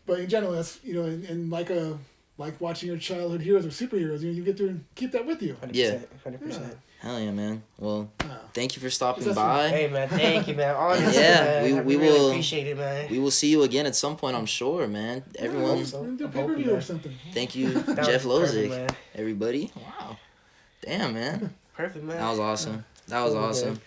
but in general, that's, and like watching your childhood heroes or superheroes, you get to keep that with you. 100%. 100%. Hell yeah, man. Well, thank you for stopping by. Hey, man, thank you, man. Honestly, man, we really will appreciate it, man. We will see you again at some point, I'm sure, man. Everyone, We'll do a pay-per-view or something. Thank you, Jeff Lowzik. Everybody. Wow. Damn, man. Perfect, man. That was awesome. That was awesome.